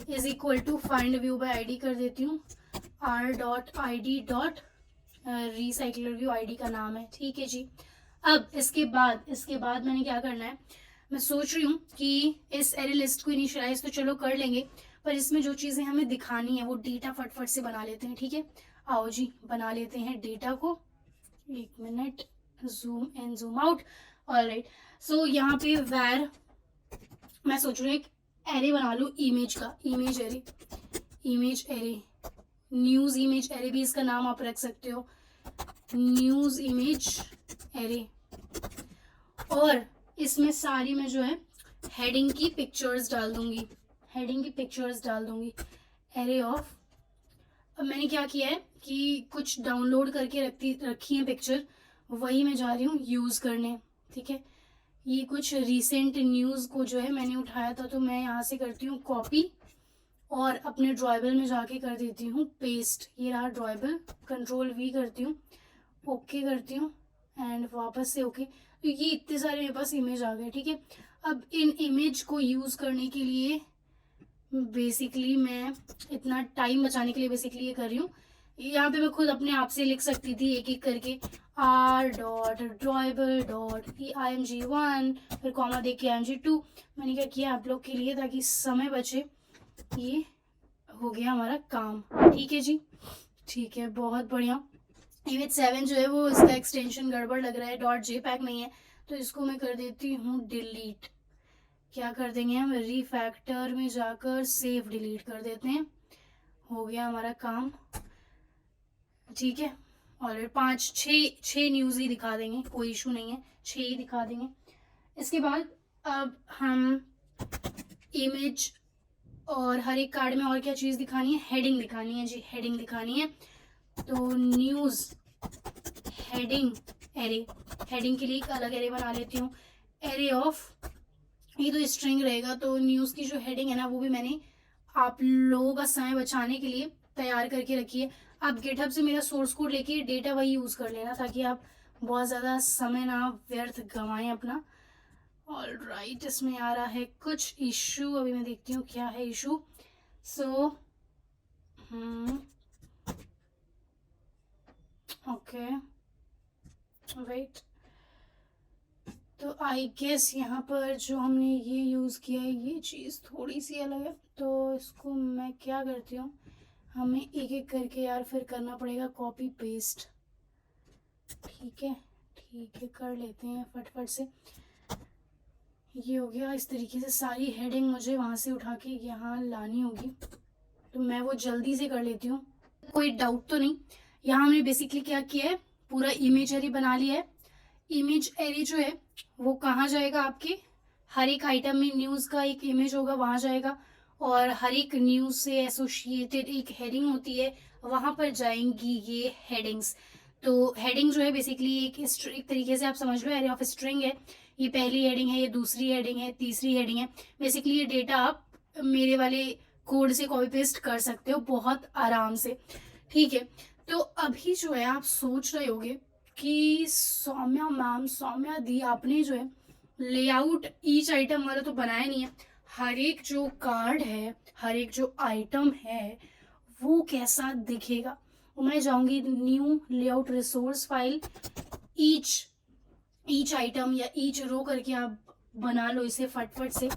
S1: is equal to find view by ID कर देती हूँ, r.id.recycler व्यू आईडी का नाम है। ठीक है जी। अब इसके बाद मैंने क्या करना है, मैं सोच रही हूँ कि इस एरे लिस्ट को इनिशियलाइज तो चलो कर लेंगे, पर इसमें जो चीज़ें हमें दिखानी है वो डेटा फटफट से बना लेते हैं। ठीक है, आओ जी बना लेते हैं डेटा को। 1 minute, zoom in zoom out. Alright, so यहाँ पे वैर मैं सोच रही हूँ एक एरे बना लूँ इमेज का, image array news image array भी इसका नाम आप रख सकते हो, न्यूज़ इमेज एरे। और इसमें सारी मैं जो है हेडिंग की पिक्चर्स डाल दूंगी, एरे ऑफ। अब मैंने क्या किया है कि कुछ डाउनलोड करके रखी है पिक्चर, वही मैं जा रही हूँ यूज़ करने। ठीक है, ये कुछ रीसेंट न्यूज़ को जो है मैंने उठाया था, तो मैं यहाँ से करती हूँ कॉपी और अपने ड्रॉयबल में जाके कर देती हूँ पेस्ट। ये रहा ड्रॉयबल, कंट्रोल V करती हूँ, ओके करती हूँ एंड वापस से ओके। तो ये इतने सारे मेरे पास इमेज आ गए। ठीक है, अब इन इमेज को यूज़ करने के लिए बेसिकली मैं इतना टाइम बचाने के लिए बेसिकली ये कर रही हूँ। यहाँ पे मैं खुद अपने आप से लिख सकती थी एक एक करके, r.drawable.img1 फिर कॉमा दे के img2। मैंने क्या किया आप लोग के लिए ताकि समय बचे, ये हो गया हमारा काम। ठीक है जी, ठीक है, बहुत बढ़िया। इमेज 7 जो है वो इसका एक्सटेंशन गड़बड़ लग रहा है, .jpeg नहीं है, तो इसको मैं कर देती हूँ डिलीट। क्या कर देंगे हम, रीफैक्टर में जाकर सेव डिलीट कर देते हैं, हो गया हमारा काम। ठीक है, और 5-6 न्यूज़ ही दिखा देंगे, कोई इशू नहीं है, 6 ही दिखा देंगे। इसके बाद अब हम इमेज और हर एक कार्ड में और क्या चीज़ दिखानी है, हेडिंग दिखानी है जी, हेडिंग दिखानी है। तो न्यूज़ हेडिंग एरे, हेडिंग के लिए एक अलग एरे बना लेती हूँ, एरे ऑफ, ये तो स्ट्रिंग रहेगा, तो न्यूज़ की जो हेडिंग है ना वो भी मैंने आप लोगों का समय बचाने के लिए तैयार करके रखी है। आप गिटहब से मेरा सोर्स कोड लेके डेटा वही यूज़ कर लेना ताकि आप बहुत ज़्यादा समय ना व्यर्थ गंवाएं अपना। ऑलराइट, इसमें आ रहा है कुछ इशू, अभी मैं देखती हूँ क्या है इशू। सो ओके वेट, तो आई गेस यहाँ पर जो हमने ये यूज़ किया है ये चीज़ थोड़ी सी अलग है, तो इसको मैं क्या करती हूँ, हमें एक एक करके यार फिर करना पड़ेगा कॉपी पेस्ट। ठीक है कर लेते हैं फटफट से। ये हो गया, इस तरीके से सारी हेडिंग मुझे वहाँ से उठा के यहाँ लानी होगी, तो मैं वो जल्दी से कर लेती हूँ, कोई डाउट तो नहीं। यहाँ हमने बेसिकली क्या किया है, पूरा इमेज एरे बना लिया है। इमेज एरे जो है वो कहाँ जाएगा, आपके हर एक आइटम में न्यूज़ का एक इमेज होगा वहाँ जाएगा, और हर एक न्यूज़ से एसोसिएटेड एक हेडिंग होती है, वहाँ पर जाएंगी ये हेडिंग्स। तो हेडिंग जो है बेसिकली एक तरीके से आप समझ लो एरे ऑफ स्ट्रिंग है। ये पहली हेडिंग है, ये दूसरी हेडिंग है, तीसरी हेडिंग है। बेसिकली ये डेटा आप मेरे वाले कोड से कॉपी पेस्ट कर सकते हो बहुत आराम से। ठीक है, तो अभी जो है आप सोच रहे होगे कि सौम्या दी आपने जो है लेआउट ईच आइटम वाला तो बनाया नहीं है, हर एक जो कार्ड है, हर एक जो आइटम है, वो कैसा दिखेगा। मैं जाऊंगी new layout resource file, each each item या ईच रो करके आप बना लो इसे फटफट से।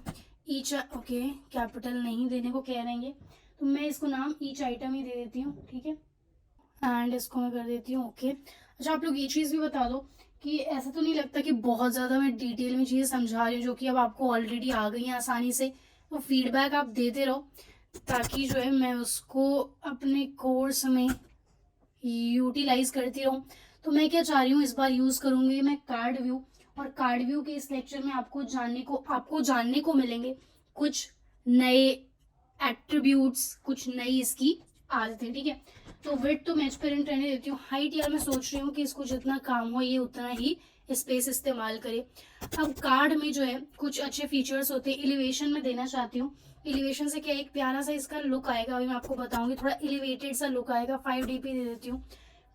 S1: ईच, ओके, कैपिटल नहीं देने को कह रहे हैं, तो मैं इसको नाम ईच आइटम ही दे देती हूँ, ठीक है। एंड इसको मैं कर देती हूँ ओके। अच्छा, आप लोग ये चीज़ भी बता दो कि ऐसा तो नहीं लगता कि बहुत ज़्यादा मैं डिटेल में चीज़ें समझा रही हूँ जो कि अब आपको ऑलरेडी आ गई हैं आसानी से। तो फीडबैक आप देते रहो ताकि जो है मैं उसको अपने कोर्स में यूटिलाइज करती रहूँ। तो मैं क्या चाह रही हूँ, इस बार यूज़ करूँगी मैं कार्ड व्यू। और कार्ड व्यू के इस लेक्चर में आपको जानने को मिलेंगे कुछ नए एट्रीब्यूट्स, कुछ नई इसकी आदतें, ठीक है। तो विड्थ तो मैच पेरेंट रहने देती हूँ। हाइट यार मैं सोच रही हूँ कि इसको जितना काम हो ये उतना ही स्पेस इस्तेमाल करे। अब कार्ड में जो है कुछ अच्छे फीचर्स होते हैं। एलिवेशन में देना चाहती हूँ। एलिवेशन से क्या एक प्यारा सा इसका लुक आएगा, अभी मैं आपको बताऊंगी, थोड़ा एलिवेटेड सा लुक आएगा। 5 DP दे देती हूँ।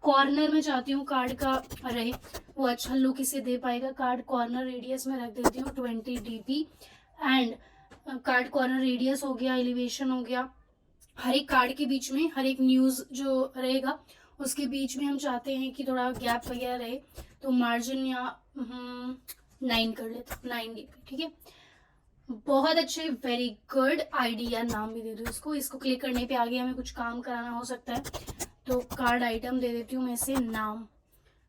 S1: कॉर्नर में चाहती हूँ कार्ड का रहे, वो अच्छा लुक इसे दे पाएगा। कार्ड कॉर्नर रेडियस में रख देती हूँ 20 DP। And card corner radius हो गया, एलिवेशन हो गया। हर एक कार्ड के बीच में हर एक न्यूज़ जो रहेगा उसके बीच में हम चाहते हैं कि थोड़ा गैप वगैरह रहे, तो मार्जिन या 9 कर लेते, 9 DP, ठीक है। बहुत अच्छे, वेरी गुड आइडिया, नाम भी दे दो इसको। इसको क्लिक करने पे आगे हमें कुछ काम कराना हो सकता है, तो कार्ड आइटम दे देती हूँ मैं इसे नाम।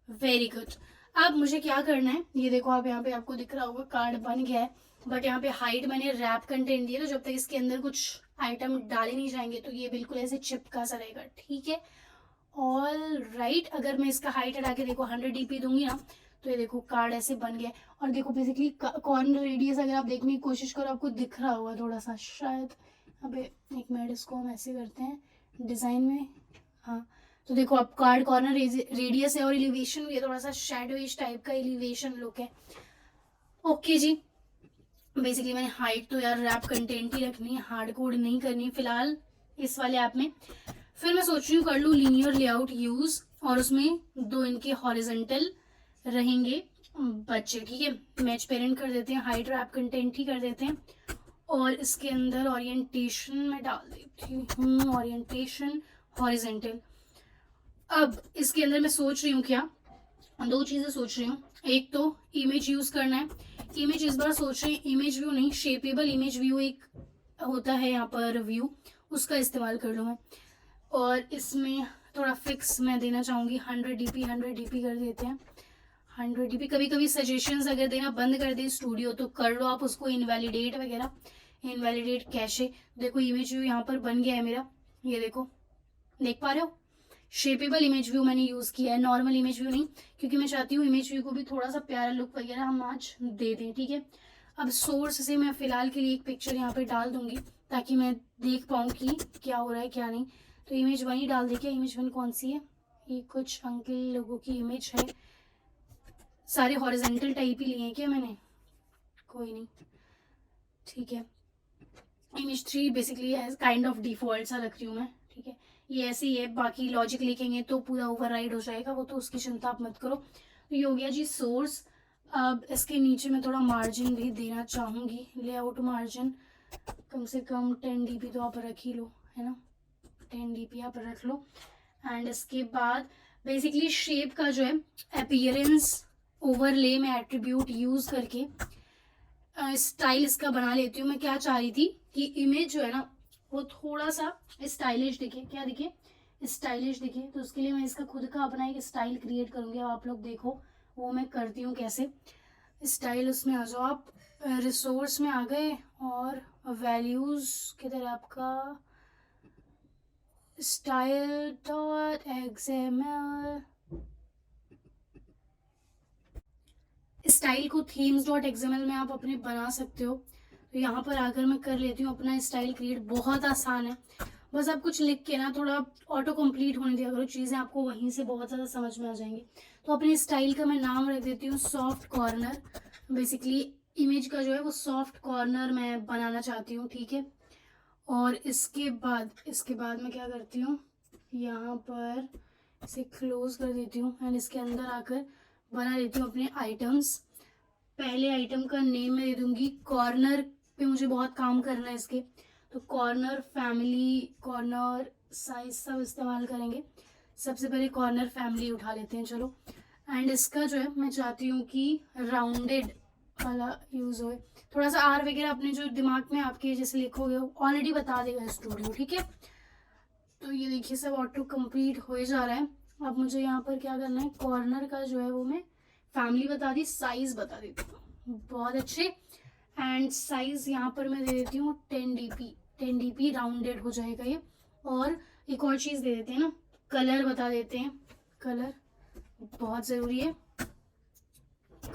S1: Very good. अब मुझे क्या करना है, ये देखो आप यहाँ पे आपको दिख रहा होगा कार्ड बन गया है। बट यहाँ पे हाइट मैंने रैप कंटेंट दिया, तो जब तक इसके अंदर कुछ आइटम डाले नहीं जाएंगे तो ये बिल्कुल ऐसे चिपका सा रहेगा, ठीक है। All right. अगर मैं इसका हाइट हटा के देखो 100 DP दूंगी ना, तो ये देखो कार्ड ऐसे बन गया। और देखो बेसिकली कॉर्नर रेडियस अगर आप देखने की कोशिश करो आपको दिख रहा होगा थोड़ा सा शायद। अबे एक मिनट, इसको हम ऐसे करते हैं डिज़ाइन में, हाँ। तो देखो अब कार्ड कॉर्नर रेडियस है और एलिवेशन भी है, थोड़ा सा शैडोइश टाइप का एलिवेशन लुक है। ओके जी। बेसिकली मैंने हाइट तो यार रैप कंटेंट ही रखनी है, हार्ड कोड नहीं करनी फिलहाल इस वाले ऐप में। फिर मैं सोच रही हूँ कर लूँ लीनियर लेआउट यूज, और उसमें 2 इनके हॉरिजेंटल रहेंगे बच्चे, ठीक है। मैच पेरेंट कर देते हैं, हाइट रैप कंटेंट ही कर देते हैं। और इसके अंदर ओरिएंटेशन में डाल देती हूँ, ओरिएंटेशन हॉरिजेंटल। अब इसके अंदर मैं सोच रही हूँ क्या, 2 चीज़ें सोच रही हूँ। एक तो इमेज यूज़ करना है। इमेज इस बार सोच रहे हैं इमेज व्यू नहीं, शेपेबल इमेज व्यू एक होता है यहाँ पर व्यू, उसका इस्तेमाल कर लूँ मैं। और इसमें थोड़ा फिक्स मैं देना चाहूँगी 100 DP, 100 DP कर देते हैं 100 DP। कभी कभी सजेशंस अगर देना बंद कर दे स्टूडियो तो कर लो आप उसको, इनवैलिडेट वगैरह, इनवैलिडेट कैशे। देखो इमेज व्यू यहाँ पर बन गया है मेरा, ये देखो, देख पा रहे हो। शेपेबल इमेज व्यू मैंने यूज़ किया है, नॉर्मल इमेज व्यू नहीं, क्योंकि मैं चाहती हूँ इमेज व्यू को भी थोड़ा सा प्यारा लुक वगैरह हम आज दे दें, ठीक है। अब सोर्स से मैं फ़िलहाल के लिए एक पिक्चर यहाँ पे डाल दूंगी ताकि मैं देख पाऊँ कि क्या हो रहा है क्या नहीं। तो इमेज 1 ही डाल दे क्या, इमेज 1 कौन सी है, ये कुछ अंकल लोगों की इमेज है। सारे हॉरिजेंटल टाइप ही लिए हैं क्या मैंने, कोई नहीं, ठीक है। Image 3 basically kind of default सा रख रही हूँ मैं, ठीक है। ये ऐसे ही है, बाकी लॉजिक लिखेंगे तो पूरा ओवरराइड हो जाएगा, वो तो उसकी चिंता आप मत करो। तो ये हो गया जी सोर्स। अब इसके नीचे मैं थोड़ा मार्जिन भी देना चाहूँगी, लेआउट मार्जिन कम से कम 10 DP तो आप रख ही लो, है ना, 10 DP आप रख लो। एंड इसके बाद बेसिकली शेप का जो है अपीयरेंस ओवरले में एट्रीब्यूट यूज़ करके स्टाइल इसका बना लेती हूँ। मैं क्या चाह रही थी कि इमेज जो है ना वो थोड़ा सा स्टाइलिश दिखे, क्या दिखे, स्टाइलिश दिखे। तो उसके लिए मैं इसका खुद का अपना एक स्टाइल क्रिएट करूँगी। अब आप लोग देखो वो मैं करती हूँ कैसे। स्टाइल उसमें आ जाओ आप, रिसोर्स में आ गए और वैल्यूज़ किधर है आपका, style.xml, स्टाइल को themes.xml में आप अपने बना सकते हो। तो यहाँ पर आकर मैं कर लेती हूँ अपना स्टाइल क्रिएट, बहुत आसान है। बस आप कुछ लिख के ना थोड़ा ऑटो कंप्लीट होने दिया करो, चीज़ें आपको वहीं से बहुत ज़्यादा समझ में आ जाएंगी। तो अपने स्टाइल का मैं नाम रख देती हूँ सॉफ्ट कॉर्नर। बेसिकली इमेज का जो है वो सॉफ्ट कॉर्नर मैं बनाना चाहती हूँ, ठीक है। और इसके बाद मैं क्या करती हूँ, यहाँ पर इसे क्लोज कर देती हूँ एंड इसके अंदर आकर बना लेती हूँ अपने आइटम्स। पहले आइटम का नेम मैं दे दूँगी कॉर्नर पे मुझे बहुत काम करना है इसके, तो कॉर्नर, फैमिली, कॉर्नर, साइज सब इस्तेमाल करेंगे। सबसे पहले कॉर्नर फैमिली उठा लेते हैं चलो। एंड इसका जो है मैं चाहती हूँ कि राउंडेड वाला यूज़ हो। थोड़ा सा आर वगैरह अपने जो दिमाग में आपके जैसे लिखोगे ऑलरेडी बता देगा स्टूडियो, ठीक है। तो ये देखिए सब ऑटो कंप्लीट हो जा रहा है। अब मुझे यहाँ पर क्या करना है, कॉर्नर का जो है वो मैं फैमिली बता दी, साइज बता देती हूँ। बहुत अच्छे। एंड साइज यहाँ पर मैं दे देती हूँ 10 dp, 10 dp राउंडेड हो जाएगा ये। और एक और चीज़ दे देते हैं ना, कलर बता देते हैं। कलर बहुत ज़रूरी है,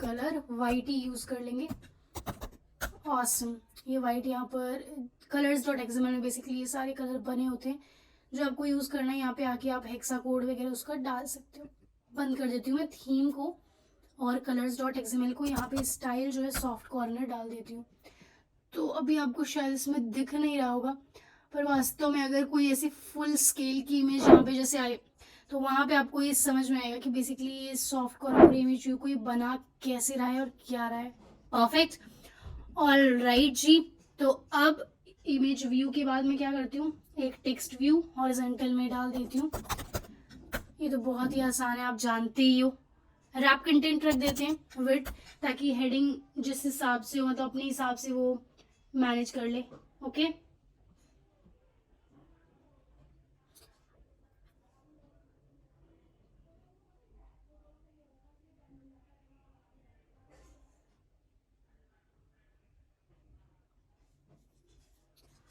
S1: कलर वाइट ही यूज़ कर लेंगे। ऑसम, ये वाइट यहाँ पर colors.xml में बेसिकली ये सारे कलर बने होते हैं जो आपको यूज़ करना है। यहाँ पे आके आप हेक्सा कोड वगैरह उसका डाल सकते हो। बंद कर देती हूँ मैं थीम को और colors.xml को। यहाँ पे स्टाइल जो है सॉफ्ट कॉर्नर डाल देती हूँ। तो अभी आपको शायद इसमें दिख नहीं रहा होगा, पर वास्तव में अगर कोई ऐसी फुल स्केल की इमेज यहाँ पे जैसे आए तो वहाँ पे आपको ये समझ में आएगा कि बेसिकली ये सॉफ्ट कॉर्नर इमेज कोई बना कैसे रहा है और क्या रहा है। परफेक्ट, ऑल राइट जी। तो अब इमेज व्यू के बाद मैं क्या करती हूँ, एक टेक्स्ट व्यू हॉरिजॉन्टल में डाल देती हूँ। ये तो बहुत ही आसान है, आप जानते ही हो। रैप कंटेंट रख देते हैं विड्थ, ताकि हेडिंग जिस हिसाब से हो मतलब अपने हिसाब से वो मैनेज कर ले। ओके,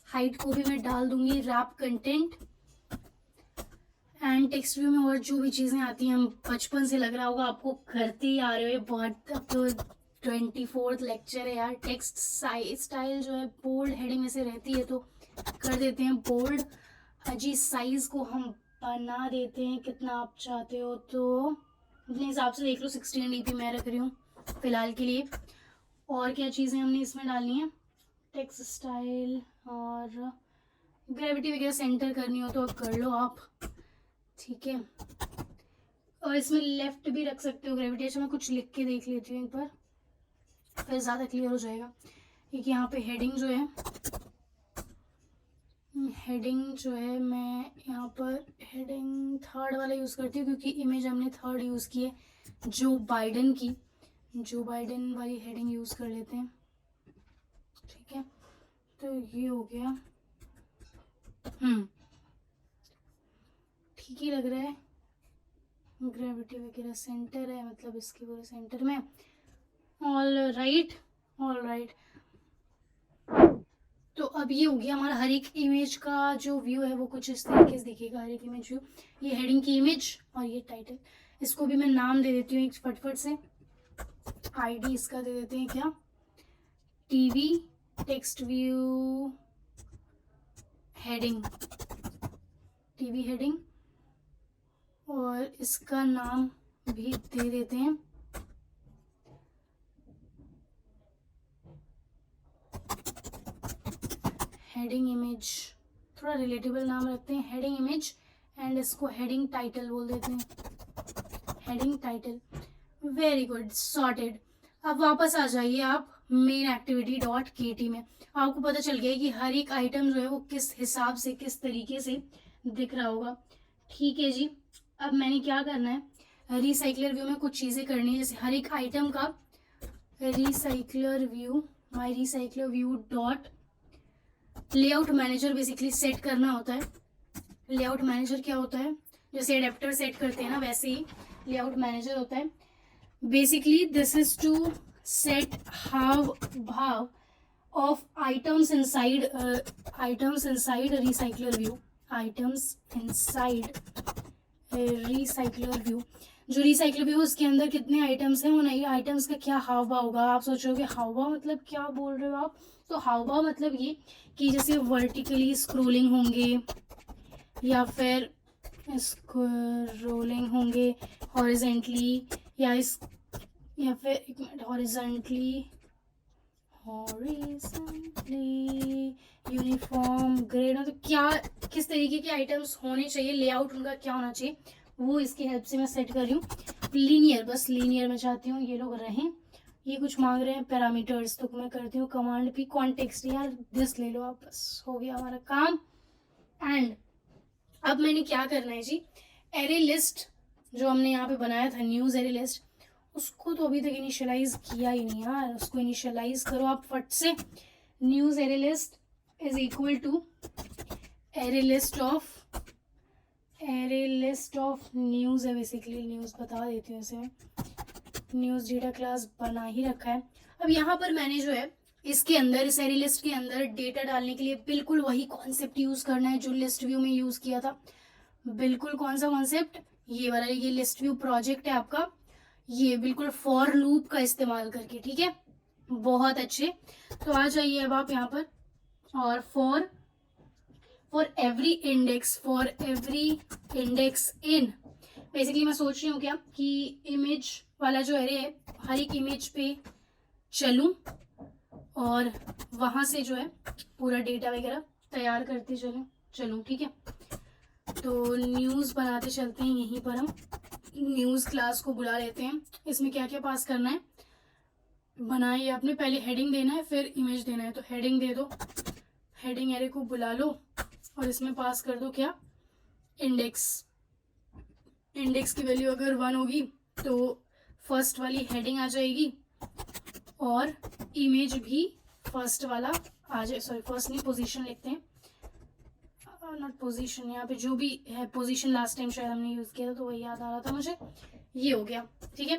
S1: हाइट को भी मैं डाल दूंगी wrap content. And text view में और जो भी चीज़ें आती हैं हम बचपन से लग रहा होगा आपको करते ही आ रहे हो, ये बहुत अब तो 24th लेक्चर है यार। टेक्स्ट स्टाइल जो है बोल्ड हेडिंग में से रहती है तो कर देते हैं बोल्ड। अजी साइज को हम बना देते हैं कितना आप चाहते हो, तो अपने हिसाब से देख लो। 16 dp मैं रख रही हूँ फिलहाल के लिए। और क्या चीज़ें हमने इसमें डालनी है, टेक्स्ट स्टाइल और ग्रेविटी वगैरह सेंटर करनी हो तो कर लो आप, ठीक है। और इसमें लेफ्ट भी रख सकते हो ग्रेविटी। अच्छा मैं कुछ लिख के देख लेती हूँ एक बार, फिर ज़्यादा क्लियर हो जाएगा। एक यहाँ पे हेडिंग जो है, मैं यहाँ पर हेडिंग 3rd वाला यूज़ करती हूँ क्योंकि इमेज हमने 3rd यूज़ की है जो बाइडन की। जो बाइडन वाली हेडिंग यूज़ कर लेते हैं, ठीक है। तो ये हो गया, ठीक ही लग रहा है। ग्रेविटी वगैरह सेंटर है मतलब इसके पूरे सेंटर में। All right, all right. तो अब ये हो गया हमारा हर एक इमेज का जो व्यू है वो कुछ इस तरीके से दिखेगा। हर एक इमेज व्यू, ये हेडिंग की इमेज और ये टाइटल। इसको भी मैं नाम दे देती हूँ एक फटफट से। आईडी इसका दे देते हैं क्या, TV text view heading, TV heading. और इसका नाम भी दे देते हैं हेडिंग इमेज। थोड़ा रिलेटेबल नाम रखते हैं, हेडिंग इमेज। एंड इसको हेडिंग टाइटल बोल देते हैं, heading title. Very good, sorted. अब वापस आ जाइए आप मेन एक्टिविटी .kt में। आपको पता चल गया कि हर एक आइटम जो है वो किस हिसाब से किस तरीके से दिख रहा होगा, ठीक है जी। अब मैंने क्या करना है, रिसाइकलर व्यू में कुछ चीज़ें करनी है। जैसे हर एक आइटम का recycler view, my recycler view dot layout manager basically set करना होता है। लेआउट मैनेजर क्या होता है, जैसे एडेप्टर सेट करते हैं ना वैसे ही लेआउट मैनेजर होता है। Basically this is to set हाव भाव of items inside recycler view, items inside recycler view. जो रिसाइकलर व्यू उसके अंदर कितने आइटम्स हैं, उन आइटम्स का क्या हाव भाव होगा। आप सोचोगे हाव भाव मतलब क्या बोल रहे हो आप, तो हाव भाव मतलब ये कि जैसे वर्टिकली स्क्रोलिंग होंगे या फिर स्क्रोलिंग होंगे, हॉरिजेंटली या फिर एक मिनट, हॉरिजेंटली यूनिफॉर्म ग्रेड, तो क्या किस तरीके के आइटम्स होने चाहिए, लेआउट उनका क्या होना चाहिए, वो इसकी हेल्प से मैं सेट कर रही हूँ। लीनियर, बस लीनियर में चाहती हूँ ये लोग रहें ये कुछ मांग रहे हैं पैरामीटर्स, तो मैं करती हूँ कमांड पी कॉन्टेक्स्ट, यार दिस ले लो आप, बस हो गया हमारा काम। एंड अब मैंने क्या करना है जी, एरे लिस्ट जो हमने यहाँ पे बनाया था न्यूज़ एरे लिस्ट, उसको तो अभी तक इनिशियलाइज किया ही नहीं यार, उसको इनिशियलाइज करो आप फट से। News array list is equal to array list of news है, बेसिकली न्यूज़ बता देती हूँ इसे मैं, न्यूज़ डेटा क्लास बना ही रखा है। अब यहाँ पर मैंने जो है इसके अंदर, इस एरे लिस्ट के अंदर डेटा डालने के लिए बिल्कुल वही कॉन्सेप्ट यूज़ करना है जो लिस्ट व्यू में यूज़ किया था। बिल्कुल कौन सा कॉन्सेप्ट, ये वाला, ये लिस्ट व्यू प्रोजेक्ट है आपका, ये बिल्कुल फॉर लूप का इस्तेमाल करके, ठीक है, बहुत अच्छे। तो आ जाइए अब आप यहाँ पर, और for every index in, basically मैं सोच रही हूँ क्या कि इमेज वाला जो एरे है, हर एक इमेज पे चलूँ और वहाँ से जो है पूरा डेटा वगैरह तैयार करते चलूँ, ठीक है। तो न्यूज़ बनाते चलते हैं, यहीं पर हम न्यूज़ क्लास को बुला लेते हैं। इसमें क्या क्या पास करना है, बनाइए आपने, पहले हेडिंग देना है फिर इमेज देना है, तो हेडिंग दे दो, हेडिंग एरे को बुला लो और इसमें पास कर दो क्या, इंडेक्स की वैल्यू अगर 1 होगी तो फर्स्ट वाली हेडिंग आ जाएगी और इमेज भी फर्स्ट वाला आ जाए, सॉरी फर्स्ट नहीं, पोजीशन लिखते हैं, नॉट पोजीशन, यहाँ पे जो भी है पोजीशन लास्ट टाइम शायद हमने यूज़ किया था तो वही याद आ रहा था मुझे, ये हो गया, ठीक है।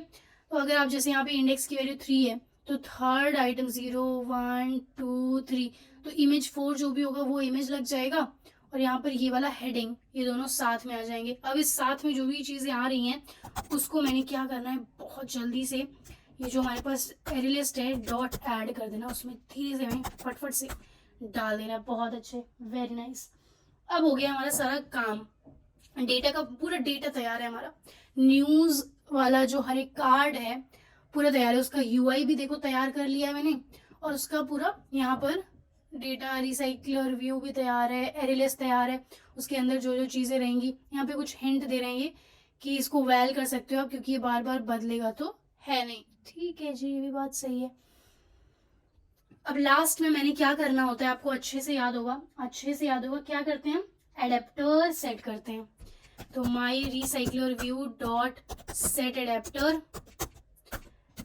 S1: तो अगर आप जैसे यहाँ पे इंडेक्स की वैल्यू 3 है तो थर्ड आइटम 0 1 2 3, तो इमेज 4 जो भी होगा वो इमेज लग जाएगा और यहाँ पर ये वाला हेडिंग, ये दोनों साथ में आ जाएंगे। अब इस साथ में जो भी चीज़ें आ रही हैं उसको मैंने क्या करना है, बहुत जल्दी से ये जो हमारे पास एरे लिस्ट है डॉट ऐड कर देना, उसमें धीरे से हमें फटफट से डाल देना, बहुत अच्छे, वेरी नाइस। अब हो गया हमारा सारा काम, डेटा का पूरा डेटा तैयार है हमारा, न्यूज़ वाला जो हर एक कार्ड है पूरा तैयार है, उसका यूआई भी देखो तैयार कर लिया है मैंने, और उसका पूरा यहाँ पर डेटा रिसाइकलर व्यू भी तैयार है, एरे लिस्ट तैयार है, उसके अंदर जो जो चीज़ें रहेंगी, यहाँ पे कुछ हिंट दे रहे हैं कि इसको वैल कर सकते हो आप क्योंकि ये बार बार बदलेगा तो है नहीं, ठीक है जी, ये भी बात सही है। अब लास्ट में मैंने क्या करना होता है, आपको अच्छे से याद होगा, क्या करते हैं हम, एडेप्टर सेट करते हैं। तो my recycler view dot set adapter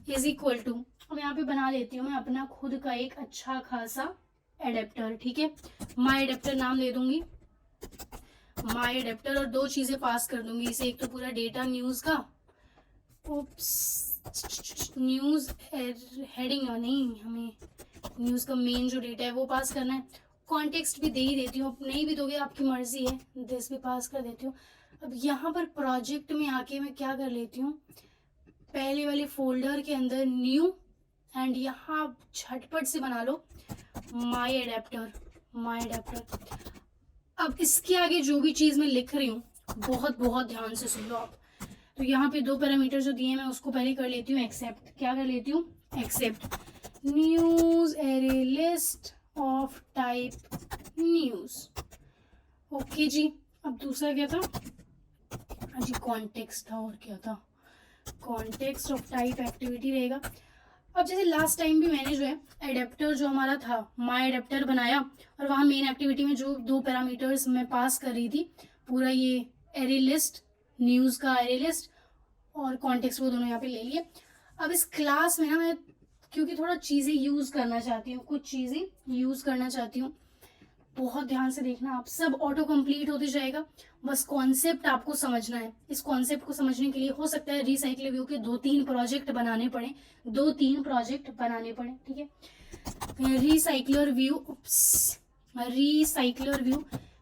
S1: is equal to, अब यहाँ पे बना लेती हूँ मैं अपना खुद का एक अच्छा खासा एडेप्टर, ठीक है, माई एडेप्टर नाम दे दूंगी, माई एडेप्टर, और 2 चीजें पास कर दूंगी इसे, एक तो पूरा डेटा न्यूज का, न्यूज हेडिंग नहीं, हमें न्यूज का मेन जो डेटा है वो पास करना है, कॉन्टेक्स्ट भी दे ही देती हूँ, नहीं भी दोगे आपकी मर्जी है, दिस भी पास कर देती हूँ। अब यहाँ पर प्रोजेक्ट में आके मैं क्या कर लेती हूँ, पहले वाले फोल्डर के अंदर न्यू, एंड यहाँ झटपट से बना लो माई एडेप्टर। अब इसके आगे जो भी चीज़ मैं लिख रही हूँ बहुत बहुत ध्यान से सुन लो आप। तो यहाँ पे 2 पैरामीटर जो दिए मैं उसको पहले कर लेती हूँ एक्सेप्ट, क्या कर लेती हूँ, accept news array list of type news, okay जी। अब दूसरा क्या था जी, कॉन्टेक्स्ट था, और क्या था, कॉन्टेक्स्ट ऑफ टाइप एक्टिविटी रहेगा। अब जैसे लास्ट टाइम भी मैंने जो है एडेप्टर जो हमारा था माई एडेप्टर बनाया और वहाँ मेन एक्टिविटी में जो 2 पैरामीटर्स मैं पास कर रही थी, पूरा ये एरे लिस्ट, न्यूज़ का एरे लिस्ट और कॉन्टेक्स्ट, वो दोनों यहाँ पे ले लिए। अब इस क्लास में ना मैं क्योंकि थोड़ा चीज़ें यूज़ करना चाहती हूँ, कुछ चीज़ें यूज़ करना चाहती हूँ, बहुत ध्यान से देखना आप, सब ऑटो कंप्लीट होते जाएगा, बस कॉन्सेप्ट आपको समझना है। इस कॉन्सेप्ट को समझने के लिए हो सकता है रिसाइकल व्यू के 2-3 प्रोजेक्ट बनाने पड़े, ठीक है। रिसाइकलर व्यू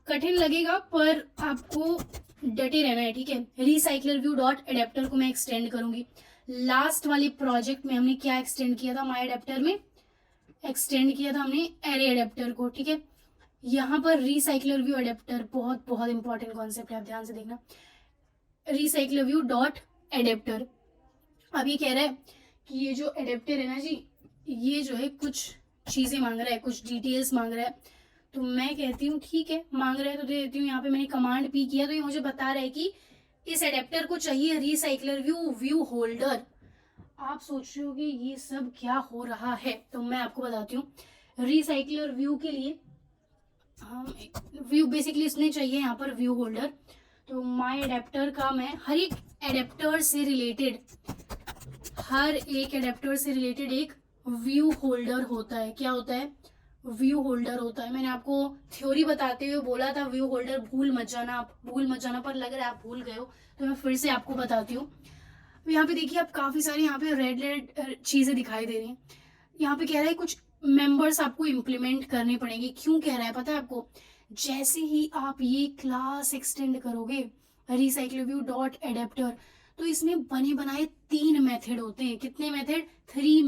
S1: कठिन लगेगा पर आपको डटे रहना है, ठीक है। रिसाइकलर व्यू डॉट एडेप्टर को मैं एक्सटेंड करूंगी। लास्ट वाले प्रोजेक्ट में हमने क्या एक्सटेंड किया था, माई एडेप्टर में एक्सटेंड किया था हमने एरे एडेप्टर को, ठीक है। यहाँ पर रिसाइकलर व्यू एडेप्टर बहुत बहुत इंपॉर्टेंट कॉन्सेप्ट है, आप ध्यान से देखना, रिसाइकलर व्यू डॉट एडेप्टर। अब ये कह रहा है कि ये जो एडेप्टर है ना जी, ये जो है कुछ चीज़ें मांग रहा है, कुछ डिटेल्स मांग रहा है, तो मैं कहती हूँ ठीक है मांग रहा है तो दे देती हूँ। यहाँ पे मैंने कमांड पी किया तो ये मुझे बता रहा है कि इस एडेप्टर को चाहिए रिसाइकलर व्यू होल्डर। आप सोच रहे हो कि ये सब क्या हो रहा है, तो मैं आपको बताती हूँ। रिसाइकलर व्यू के लिए हम व्यू बेसिकली इसने चाहिए यहाँ पर व्यू होल्डर। तो माई एडेप्टर का मैं हर एक एडेप्टर से रिलेटेड एक व्यू होल्डर होता है। क्या होता है? व्यू होल्डर होता है। मैंने आपको थ्योरी बताते हुए बोला था व्यू होल्डर भूल मत जाना, आप भूल मत जाना, पर लग रहा है आप भूल गए हो, तो मैं फिर से आपको बताती हूँ। यहाँ पे देखिए, आप काफ़ी सारी यहाँ पे रेड रेड चीज़ें दिखाई दे रही हैं। यहाँ पे कह रहा है कुछ मेंबर्स आपको इम्प्लीमेंट करने पड़ेंगे। क्यों कह रहा है पता है आपको? जैसे ही आप ये क्लास एक्सटेंड करोगे रिसाइक्लिव्यू डॉट एडेप्टर, तो इसमें बने बनाए 3 मेथड होते हैं। कितने मेथड? 3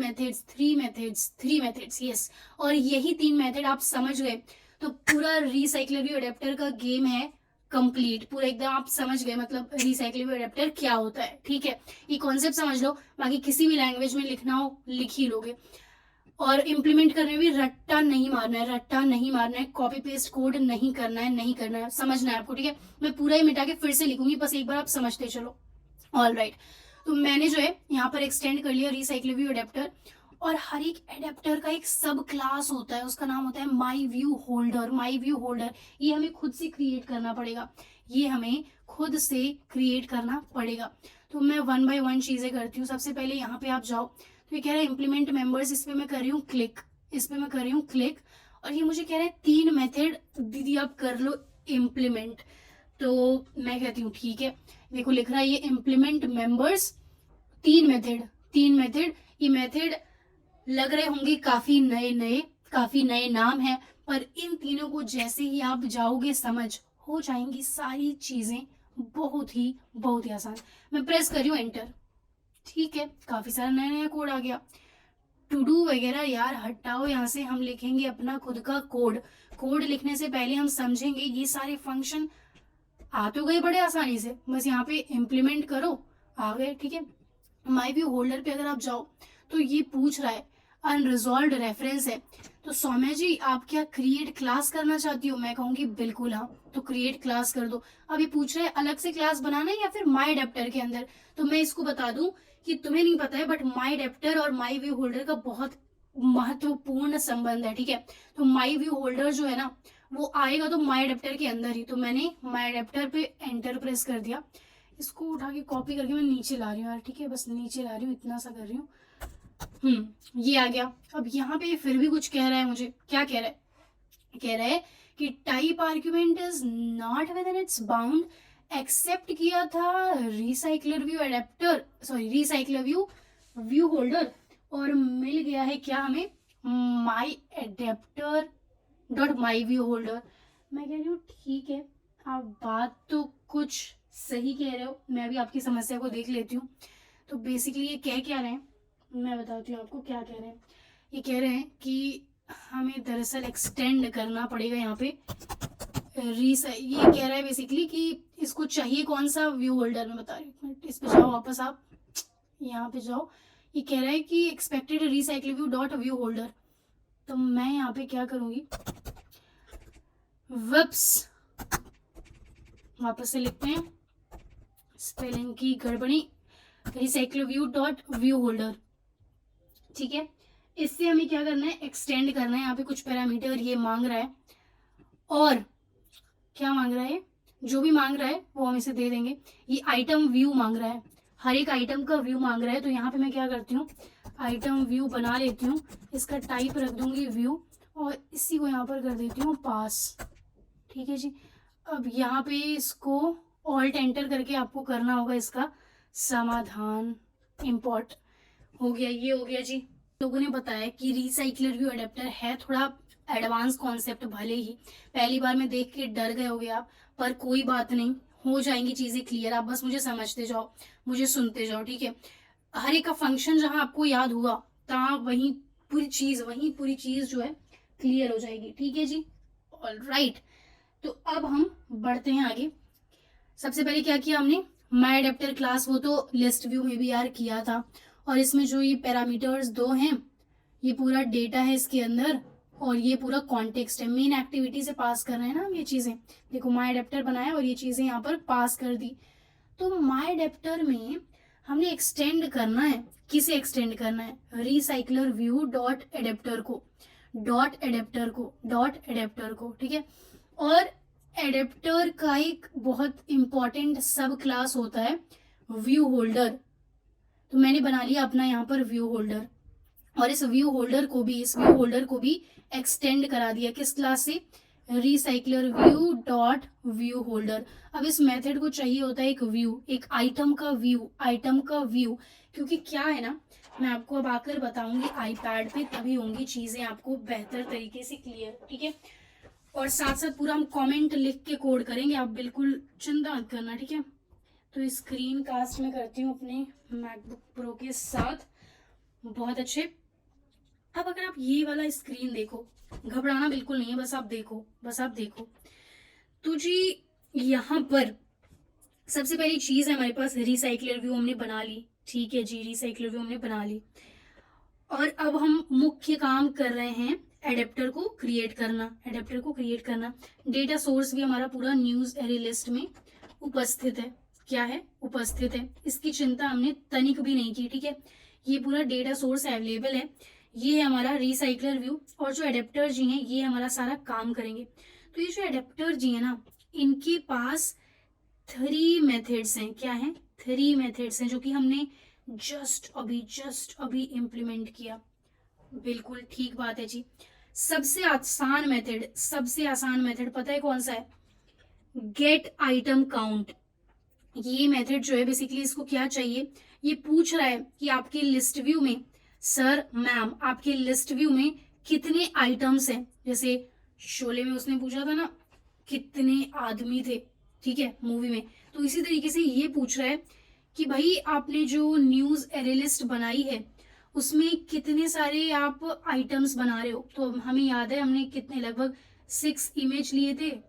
S1: methods, yes. और यही 3 मेथड आप समझ गए तो पूरा रिसाइक्लिव्यू एडेप्टर का गेम है कंप्लीट। पूरा एकदम आप समझ गए, मतलब रिसाइक्लिबल एडेप्टर क्या होता है। ठीक है, ये कॉन्सेप्ट समझ लो, बाकी किसी भी लैंग्वेज में लिखना हो लिख ही लोगे। और इम्प्लीमेंट करने में भी रट्टा नहीं मारना है, कॉपी पेस्ट कोड नहीं करना है, समझना है आपको। ठीक है, मैं पूरा ही मिटा के फिर से लिखूंगी, बस एक बार आप समझते चलो। ऑल राइट, तो मैंने जो है यहाँ पर एक्सटेंड कर लिया रिसाइक्लिव्यू एडेप्टर, और हर एक एडेप्टर का एक सब क्लास होता है, उसका नाम होता है माई व्यू होल्डर। ये हमें खुद से क्रिएट करना पड़ेगा। तो मैं 1 बाय 1 चीजें करती हूँ। सबसे पहले यहाँ पे आप जाओ, तो ये कह रहा है इम्प्लीमेंट मेंबर्स, इस पे मैं कर रही हूँ क्लिक, और ये मुझे कह रहा है 3 मेथड दीदी आप कर लो इम्प्लीमेंट। तो मैं कहती हूँ ठीक है। देखो लिख रहा है ये इम्प्लीमेंट मेंबर्स, 3 मेथड। ये मेथड लग रहे होंगे काफी नए नाम है, पर इन तीनों को जैसे ही आप जाओगे समझ हो जाएंगी सारी चीजें बहुत ही आसान। मैं प्रेस कर रही हूँ एंटर। ठीक है, काफी सारा नया कोड आ गया। टू डू वगैरह यार हटाओ यहाँ से, हम लिखेंगे अपना खुद का कोड लिखने से पहले हम समझेंगे ये सारे फंक्शन आ तो गए बड़े आसानी से, बस यहाँ पे इम्प्लीमेंट करो, आ गए। ठीक है, माई व्यू होल्डर पे अगर आप जाओ तो ये पूछ रहा है अनरिजॉल्व्ड रेफरेंस है। तो सौम्या जी आप क्या क्रिएट क्लास करना चाहती हो? मैं कहूंगी बिल्कुल हाँ, तो क्रिएट क्लास कर दो। अब ये पूछ रहे हैं अलग से क्लास बनाना है या फिर माई एडेप्टर के अंदर। तो मैं इसको बता दूं कि तुम्हें नहीं पता है, बट माई एडेप्टर और माई व्यू होल्डर का बहुत महत्वपूर्ण संबंध है। ठीक है, तो माई व्यू होल्डर जो है ना वो आएगा तो माई एडेप्टर के अंदर ही। तो मैंने माई एडेप्टर पे एंटर प्रेस कर दिया। इसको उठा के कॉपी करके मैं नीचे ला रही हूँ यार। ठीक है, बस नीचे ला रही हूँ, इतना सा कर रही हूँ। ये आ गया। अब यहाँ पे फिर भी कुछ कह रहा है मुझे। क्या कह रहा है? कह रहा है कि type argument is not within its bound. Accept किया था रिसाइक्लर व्यू होल्डर, और मिल गया है क्या हमें? My adapter dot my view holder. मैं कह रही हूँ ठीक है, आप बात तो कुछ सही कह रहे हो, मैं भी आपकी समस्या को देख लेती हूँ। तो बेसिकली ये कह क्या रहे हैं, मैं बताती हूँ आपको क्या कह रहे हैं। ये कह रहे हैं कि हमें दरअसल एक्सटेंड करना पड़ेगा यहाँ पे ये कह रहा है बेसिकली कि इसको चाहिए कौन सा व्यू होल्डर। मैं बता रही हूँ, इस पे जाओ वापस, आप यहाँ पे जाओ। ये कह रहा है कि expected recycle view dot view holder. तो मैं यहाँ पे क्या करूँगी, विप्स वापस से लिखते हैं, स्पेलिंग की गड़बड़ी, recycle view dot view holder. ठीक है, इससे हमें क्या करना है, एक्सटेंड करना है। यहाँ पे कुछ पैरामीटर ये मांग रहा है, और क्या मांग रहा है, जो भी मांग रहा है वो हम इसे दे देंगे। ये आइटम व्यू मांग रहा है, हर एक आइटम का व्यू मांग रहा है। तो यहाँ पे मैं क्या करती हूँ, आइटम व्यू बना लेती हूँ, इसका टाइप रख दूंगी व्यू, और इसी को यहाँ पर कर देती हूँ पास। ठीक है जी, अब यहाँ पे इसको ऑल्ट एंटर करके आपको करना होगा इसका समाधान। इम्पोर्ट हो गया, ये हो गया जी। लोगों ने बताया कि रिसाइक्लर व्यू अडेप्टर है थोड़ा एडवांस कॉन्सेप्ट, भले ही पहली बार में देख के डर गए होगे आप, पर कोई बात नहीं, हो जाएंगी चीजें क्लियर। आप बस मुझे समझते जाओ, मुझे सुनते जाओ। ठीक है, हर एक का फंक्शन जहां आपको याद हुआ तहाँ वही पूरी चीज जो है क्लियर हो जाएगी। ठीक है जी, ऑल राइट। तो अब हम बढ़ते हैं आगे। सबसे पहले क्या किया हमने, माई एडेप्टर क्लास, वो तो लिस्ट व्यू में भी यार किया था, और इसमें जो ये पैरामीटर्स 2 हैं, ये पूरा डेटा है इसके अंदर, और ये पूरा कॉन्टेक्स्ट है। मेन एक्टिविटी से पास कर रहे हैं ना हम ये चीजें। देखो माई एडेप्टर बनाया और ये चीजें यहाँ पर पास कर दी। तो माई एडेप्टर में हमने एक्सटेंड करना है, किसे एक्सटेंड करना है, रिसाइकलर व्यू डॉट एडेप्टर को, ठीक है। और एडेप्टर का एक बहुत इंपॉर्टेंट सब क्लास होता है व्यू होल्डर। तो मैंने बना लिया अपना यहाँ पर व्यू होल्डर, और इस व्यू होल्डर को भी एक्सटेंड करा दिया किस क्लास से, recycler view dot view holder. अब इस मेथड को चाहिए होता है एक व्यू, एक आइटम का व्यू, क्योंकि क्या है ना, मैं आपको अब आकर बताऊंगी आईपैड पे, तभी होंगी चीजें आपको बेहतर तरीके से क्लियर, ठीक है। और साथ साथ पूरा हम कमेंट लिख के कोड करेंगे, आप बिल्कुल चिंता मत करना, ठीक है। तो स्क्रीन कास्ट में करती हूँ अपने मैकबुक प्रो के साथ, बहुत अच्छे। अब अगर आप ये वाला स्क्रीन देखो, घबराना बिल्कुल नहीं है, बस आप देखो। तो जी यहाँ पर सबसे पहली चीज है हमारे पास रिसाइकलर व्यू हमने बना ली, ठीक है जी, रिसाइकलर व्यू हमने बना ली। और अब हम मुख्य काम कर रहे हैं एडेप्टर को क्रिएट करना। डेटा सोर्स भी हमारा पूरा न्यूज एरे लिस्ट में उपस्थित है, क्या है, उपस्थित है, इसकी चिंता हमने तनिक भी नहीं की, ठीक है। ये पूरा डेटा सोर्स अवेलेबल है, ये है हमारा रिसाइकलर व्यू। और जो एडेप्टर जी हैं ये हमारा सारा काम करेंगे। तो ये जो एडेप्टर जी है ना, इनके पास 3 मेथड्स हैं, क्या है, 3 मेथड्स हैं, जो कि हमने जस्ट अभी इम्प्लीमेंट किया। बिल्कुल ठीक बात है जी। सबसे आसान मेथड पता है कौन सा है, गेट आइटम काउंट। ये मेथड जो है बेसिकली इसको क्या चाहिए, ये पूछ रहा है कि आपके लिस्ट व्यू में, सर मैम आपके लिस्ट व्यू में कितने आइटम्स हैं। जैसे शोले में उसने पूछा था ना कितने आदमी थे, ठीक है, मूवी में। तो इसी तरीके से ये पूछ रहा है कि भाई आपने जो न्यूज एरे लिस्ट बनाई है उसमें कितने सारे आप आइटम्स बना रहे हो। तो हमें याद है हमने कितने, लगभग 6 इमेज लिए थे,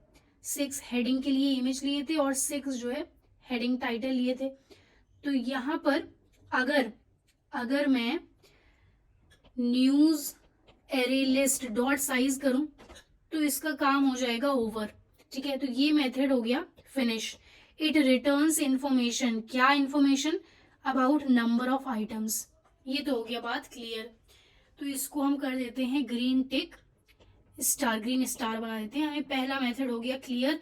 S1: 6 हेडिंग के लिए इमेज लिए थे और 6 जो है हेडिंग टाइटल लिए थे। तो यहाँ पर अगर मैं news array list dot size करूं तो इसका काम हो जाएगा ओवर, ठीक है। तो ये मेथड हो गया फिनिश। इट रिटर्न्स इंफॉर्मेशन, क्या information, about number of items. ये तो हो गया बात क्लियर। तो इसको हम कर देते हैं ग्रीन टिक स्टार, ग्रीन स्टार बना देते हैं। हमें पहला मेथड हो गया क्लियर।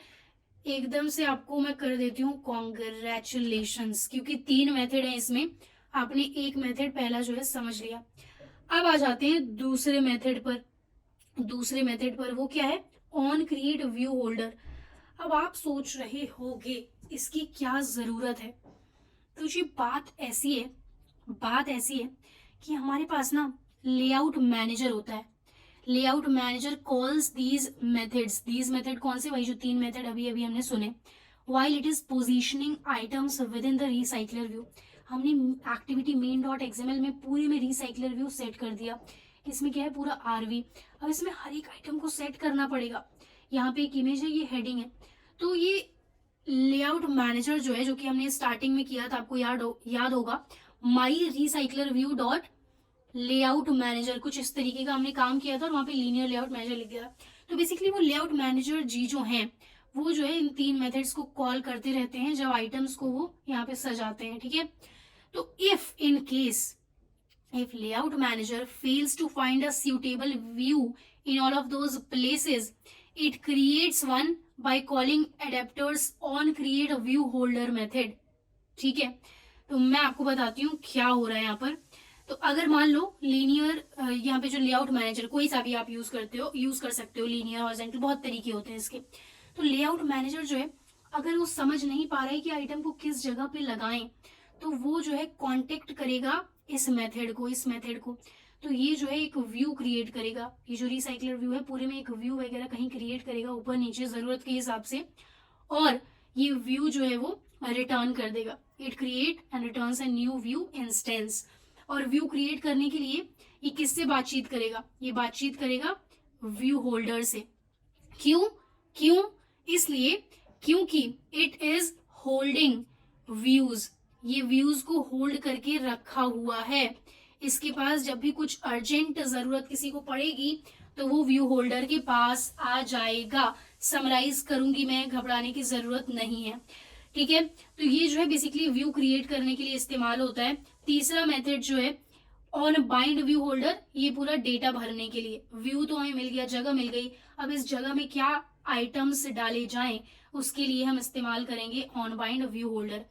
S1: एकदम से आपको मैं कर देती हूँ कॉन्ग्रेचुलेशंस, क्योंकि 3 मेथड है इसमें, आपने एक मेथड पहला जो है समझ लिया। अब आ जाते हैं दूसरे मेथड पर। वो क्या है, ऑन क्रिएट व्यू होल्डर। अब आप सोच रहे होगे इसकी क्या जरूरत है। तो जी बात ऐसी है कि हमारे पास ना लेआउट मैनेजर होता है। Layout manager calls these method कौन से, वही जो 3 मेथड अभी हमने सुने। While it is positioning items with in the recycler view. हमने एक्टिविटी मेन डॉट एक्सएमएल में पूरे में रिसाइकलर व्यू सेट कर दिया। इसमें क्या है, पूरा आरवी। अब इसमें हर एक आइटम को सेट करना पड़ेगा। यहाँ पे एक इमेज है, ये हेडिंग है। तो ये लेआउट मैनेजर जो है, जो कि हमने स्टार्टिंग में किया था, आपको याद होगा, my recycler view dot layout manager, कुछ इस तरीके का हमने काम किया था और वहां पे लीनियर लेआउट मैनेजर लिख दिया था। तो बेसिकली वो लेआउट मैनेजर जी जो हैं वो जो है इन 3 मेथड्स को कॉल करते रहते हैं जब आइटम्स को वो यहाँ पे सजाते हैं, ठीक है। तो if layout manager fails to find a suitable view in all of those places, it creates one by calling adapters on create a view holder method, ठीक है। तो मैं आपको बताती हूँ क्या हो रहा है यहाँ पर। तो अगर मान लो लीनियर, यहाँ पे जो लेआउट मैनेजर कोई सा भी आप यूज कर सकते हो, लीनियर, हॉरिजॉन्टल, बहुत तरीके होते हैं इसके। तो लेआउट मैनेजर जो है अगर वो समझ नहीं पा रहा है कि आइटम को किस जगह पे लगाएं, तो वो जो है कांटेक्ट करेगा इस मेथड को। तो ये जो है एक व्यू क्रिएट करेगा। ये जो रिसाइकलर व्यू है पूरे में एक व्यू वगैरह कहीं क्रिएट करेगा ऊपर नीचे जरूरत के हिसाब से, और ये व्यू जो है वो रिटर्न कर देगा। It create and returns a new view instance. और व्यू क्रिएट करने के लिए ये किससे बातचीत करेगा, ये बातचीत करेगा व्यू होल्डर से। क्यों इसलिए क्योंकि इट इज होल्डिंग व्यूज, ये व्यूज को होल्ड करके रखा हुआ है। इसके पास जब भी कुछ अर्जेंट जरूरत किसी को पड़ेगी तो वो व्यू होल्डर के पास आ जाएगा। समराइज करूंगी मैं, घबराने की जरूरत नहीं है, ठीक है। तो ये जो है बेसिकली व्यू क्रिएट करने के लिए इस्तेमाल होता है। तीसरा मेथड जो है ऑन बाइंड व्यू होल्डर, ये पूरा डेटा भरने के लिए। व्यू तो हमें मिल गया, जगह मिल गई, अब इस जगह में क्या आइटम्स डाले जाएं उसके लिए हम इस्तेमाल करेंगे ऑन बाइंड व्यू होल्डर।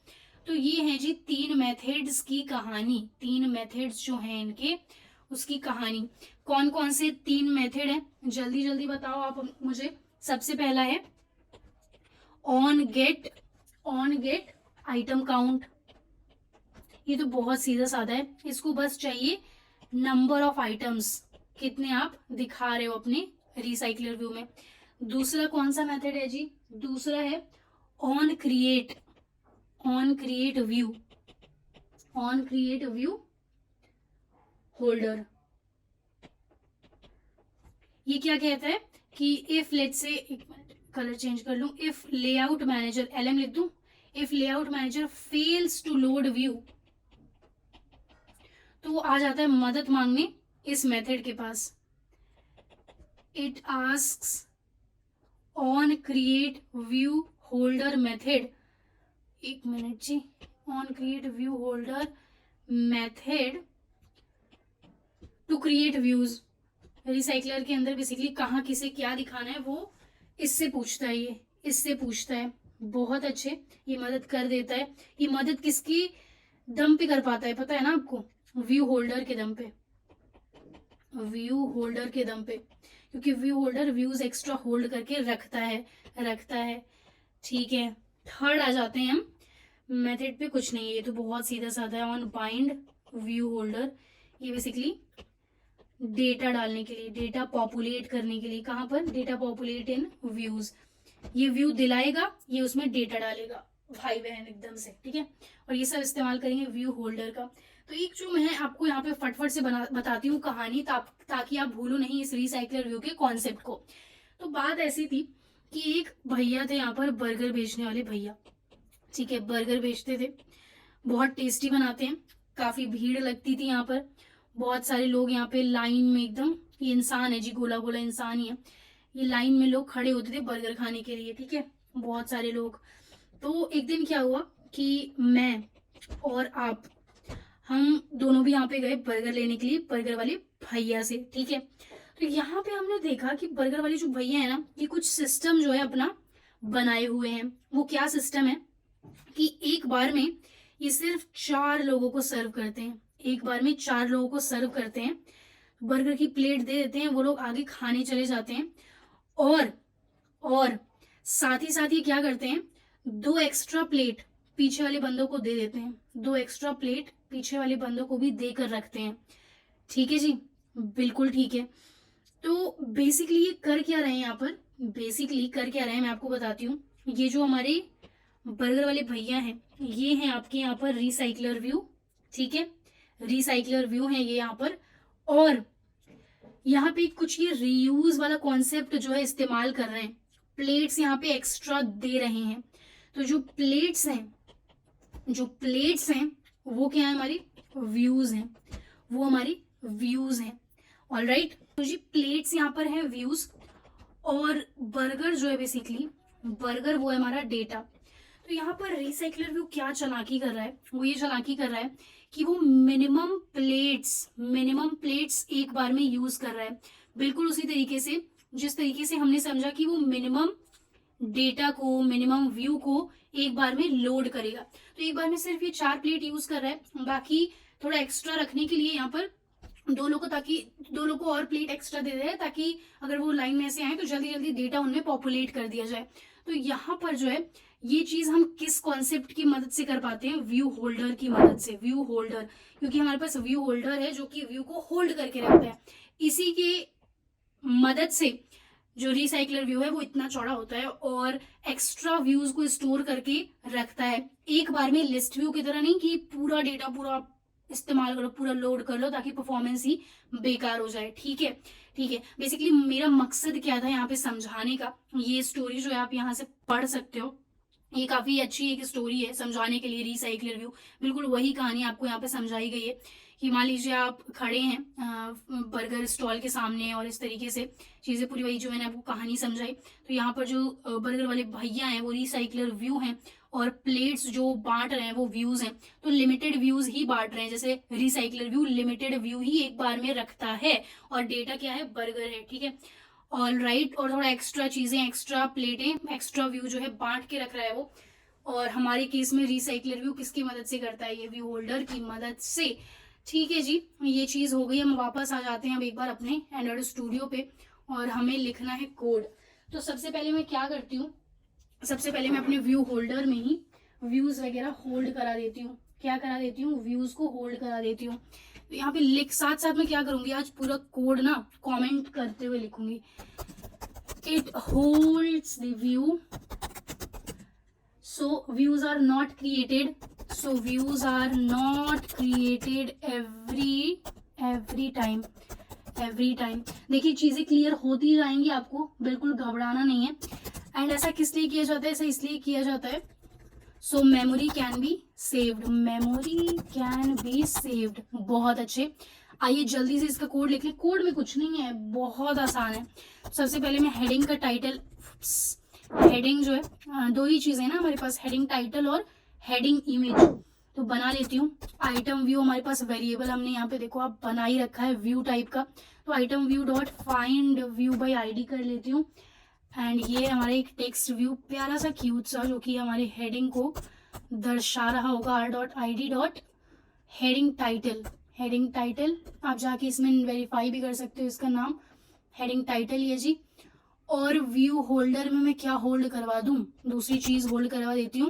S1: तो ये है जी 3 मेथड्स की कहानी, 3 मेथड्स जो हैं इनके उसकी कहानी। कौन कौन से 3 मेथड हैं जल्दी जल्दी बताओ आप मुझे। सबसे पहला है ऑन गेट आइटम काउंट। ये तो बहुत सीधा साधा है, इसको बस चाहिए नंबर ऑफ आइटम्स, कितने आप दिखा रहे हो अपने रिसाइकलर व्यू में। दूसरा कौन सा मेथड है जी? दूसरा है ऑन क्रिएट व्यू होल्डर। ये क्या कहता है कि इफ लेट्स से, एक मिनट कलर चेंज कर लूं, इफ लेआउट मैनेजर, LM लिख दूं, if layout manager fails to load view, तो वो आ जाता है मदद मांगने इस मेथड के पास। It asks on create view holder method, एक मिनट जी, on create view holder method to create views. Recycler के अंदर बेसिकली कहाँ किसे क्या दिखाना है वो इससे पूछता है, ये इससे पूछता है। बहुत अच्छे, ये मदद कर देता है। ये मदद किसकी दम पे कर पाता है पता है ना आपको? व्यू होल्डर के दम पे, व्यू होल्डर के दम पे, क्योंकि view holder views extra hold करके रखता है। ठीक है, थर्ड आ जाते हैं हम मेथड पे। कुछ नहीं है, ये तो बहुत सीधा साधा है। ऑन बाइंड व्यू होल्डर, ये बेसिकली डेटा डालने के लिए, डेटा पॉपुलेट करने के लिए। कहाँ पर? डेटा पॉपुलेट इन व्यूज। ये व्यू दिलाएगा, ये उसमें डेटा डालेगा, भाई बहन एकदम से, ठीक है। और ये सब इस्तेमाल करेंगे व्यू होल्डर का। तो एक जो मैं आपको यहाँ पे फटफट से बताती हूँ कहानी, ताकि आप भूलो नहीं इस रिसाइकलर व्यू के कॉन्सेप्ट को। तो बात ऐसी थी कि एक भैया थे यहाँ पर, बर्गर बेचने वाले भैया, ठीक है। बर्गर बेचते थे, बहुत टेस्टी बनाते हैं, काफी भीड़ लगती थी यहाँ पर, बहुत सारे लोग यहाँ पे लाइन में, एकदम ये इंसान है जी, गोला गोला इंसान ही है, ये लाइन में लोग खड़े होते थे बर्गर खाने के लिए, ठीक है, बहुत सारे लोग। तो एक दिन क्या हुआ कि मैं और आप, हम दोनों भी यहाँ पे गए बर्गर लेने के लिए बर्गर वाले भैया से, ठीक है। तो यहाँ पे हमने देखा कि बर्गर वाले जो भैया है ना, ये कुछ सिस्टम जो है अपना बनाए हुए हैं। वो क्या सिस्टम है कि एक बार में ये सिर्फ 4 लोगों को सर्व करते हैं, एक बार में 4 लोगों को सर्व करते हैं। बर्गर की प्लेट दे देते हैं, वो लोग आगे खाने चले जाते हैं। और साथ ही साथ ये क्या करते हैं, 2 एक्स्ट्रा प्लेट पीछे वाले बंदों को दे देते हैं, 2 एक्स्ट्रा प्लेट पीछे वाले बंदों को भी देकर रखते हैं। ठीक है जी, बिल्कुल ठीक है। तो बेसिकली ये कर क्या रहे हैं यहाँ पर, बेसिकली कर क्या रहे हैं मैं आपको बताती हूँ। ये जो हमारे बर्गर वाले भैया हैं, ये हैं आपके यहाँ पर रिसाइकलर व्यू, ठीक है, रिसाइकलर व्यू है ये यहाँ पर। और यहाँ पे कुछ ये रीयूज वाला कॉन्सेप्ट जो है इस्तेमाल कर रहे हैं, प्लेट्स यहाँ पे एक्स्ट्रा दे रहे हैं। तो जो प्लेट्स हैं वो क्या है, हमारी व्यूज हैं, वो हमारी व्यूज हैं। ऑलराइट, तो जी प्लेट्स यहाँ पर है व्यूज, और बर्गर जो है बेसिकली, बर्गर वो है हमारा डेटा। तो यहाँ पर रिसाइकलर व्यू क्या चालाकी कर रहा है, वो ये चालाकी कर रहा है कि वो मिनिमम प्लेट्स एक बार में यूज कर रहा है, बिल्कुल उसी तरीके से जिस तरीके से हमने समझा कि वो मिनिमम डेटा को, मिनिमम व्यू को एक बार में लोड करेगा। तो एक बार में सिर्फ ये 4 प्लेट यूज कर रहा है, बाकी थोड़ा एक्स्ट्रा रखने के लिए यहाँ पर 2 लोग को, ताकि 2 लोग को और प्लेट एक्स्ट्रा दे दे, ताकि अगर वो लाइन में से आए तो जल्दी जल्दी डेटा उनमें पॉपुलेट कर दिया जाए। तो यहाँ पर जो है ये चीज हम किस कॉन्सेप्ट की मदद से कर पाते हैं, व्यू होल्डर की मदद से। व्यू होल्डर, क्योंकि हमारे पास व्यू होल्डर है जो कि व्यू को होल्ड करके रखता है, इसी के मदद से जो रिसाइकलर व्यू है वो इतना चौड़ा होता है और एक्स्ट्रा व्यूज को स्टोर करके रखता है। एक बार में लिस्ट व्यू की तरह नहीं कि पूरा डेटा पूरा इस्तेमाल करो, पूरा लोड कर लो ताकि परफॉर्मेंस ही बेकार हो जाए। ठीक है, ठीक है। बेसिकली मेरा मकसद क्या था यहाँ पे समझाने का, ये स्टोरी जो है आप यहाँ से पढ़ सकते हो, ये काफ़ी अच्छी एक स्टोरी है समझाने के लिए, रिसाइकलर व्यू। बिल्कुल वही कहानी आपको यहाँ पे समझाई गई है कि मान लीजिए आप खड़े हैं बर्गर स्टॉल के सामने और इस तरीके से चीज़ें पूरी वही जो मैंने आपको कहानी समझाई। तो यहाँ पर जो बर्गर वाले भैया हैं वो रिसाइकलर व्यू हैं, और प्लेट्स जो बांट रहे हैं वो व्यूज़ हैं। तो लिमिटेड व्यूज़ ही बांट रहे हैं, जैसे रिसाइकलर व्यू लिमिटेड व्यू ही एक बार में रखता है, और डेटा क्या है, बर्गर है, ठीक है। ऑल राइट, और थोड़ा एक्स्ट्रा चीज़ें, एक्स्ट्रा प्लेटें, एक्स्ट्रा व्यू जो है बांट के रख रहा है वो। और हमारे केस में रिसाइकलर व्यू किसकी मदद से करता है, ये व्यू होल्डर की मदद से। ठीक है जी, ये चीज़ हो गई। हम वापस आ जाते हैं अब एक बार अपने एंड्रॉइड स्टूडियो पे, और हमें लिखना है कोड। तो सबसे पहले मैं क्या करती हूँ, सबसे पहले मैं अपने व्यू होल्डर में ही व्यूज़ वगैरह होल्ड करा देती हूँ। क्या करा देती हूँ, व्यूज़ को होल्ड करा देती हूँ। तो यहाँ पे लिख, साथ साथ में क्या करूँगी, आज पूरा कोड ना कमेंट करते हुए लिखूंगी। It holds the view, so views are not created, so views are not created every time। देखिए चीजें क्लियर होती जाएंगी, आपको बिल्कुल घबराना नहीं है। एंड ऐसा किस लिए किया जाता है, ऐसा इसलिए किया जाता है so memory can be saved, memory can be saved. बहुत अच्छे, आइए जल्दी से इसका कोड लिख लें। कोड में कुछ नहीं है, बहुत आसान है। सबसे पहले मैं हेडिंग का टाइटल, हेडिंग जो है दो ही चीजें ना हमारे पास, हेडिंग टाइटल और हेडिंग इमेज, तो बना लेती हूँ। आइटम व्यू हमारे पास वेरिएबल हमने यहाँ पे देखो आप बना ही रखा है व्यू टाइप का, तो item view dot find view by ID कर लेती हूँ। एंड ये हमारा एक टेक्स्ट व्यू प्यारा सा क्यूट सा, जो कि हमारे हेडिंग को दर्शा रहा होगा। R dot I D dot heading title, heading title आप जाके इसमें वेरीफाई भी कर सकते हो इसका नाम, हेडिंग टाइटल ये जी। और व्यू होल्डर में मैं क्या होल्ड करवा दूं, दूसरी चीज होल्ड करवा देती हूँ,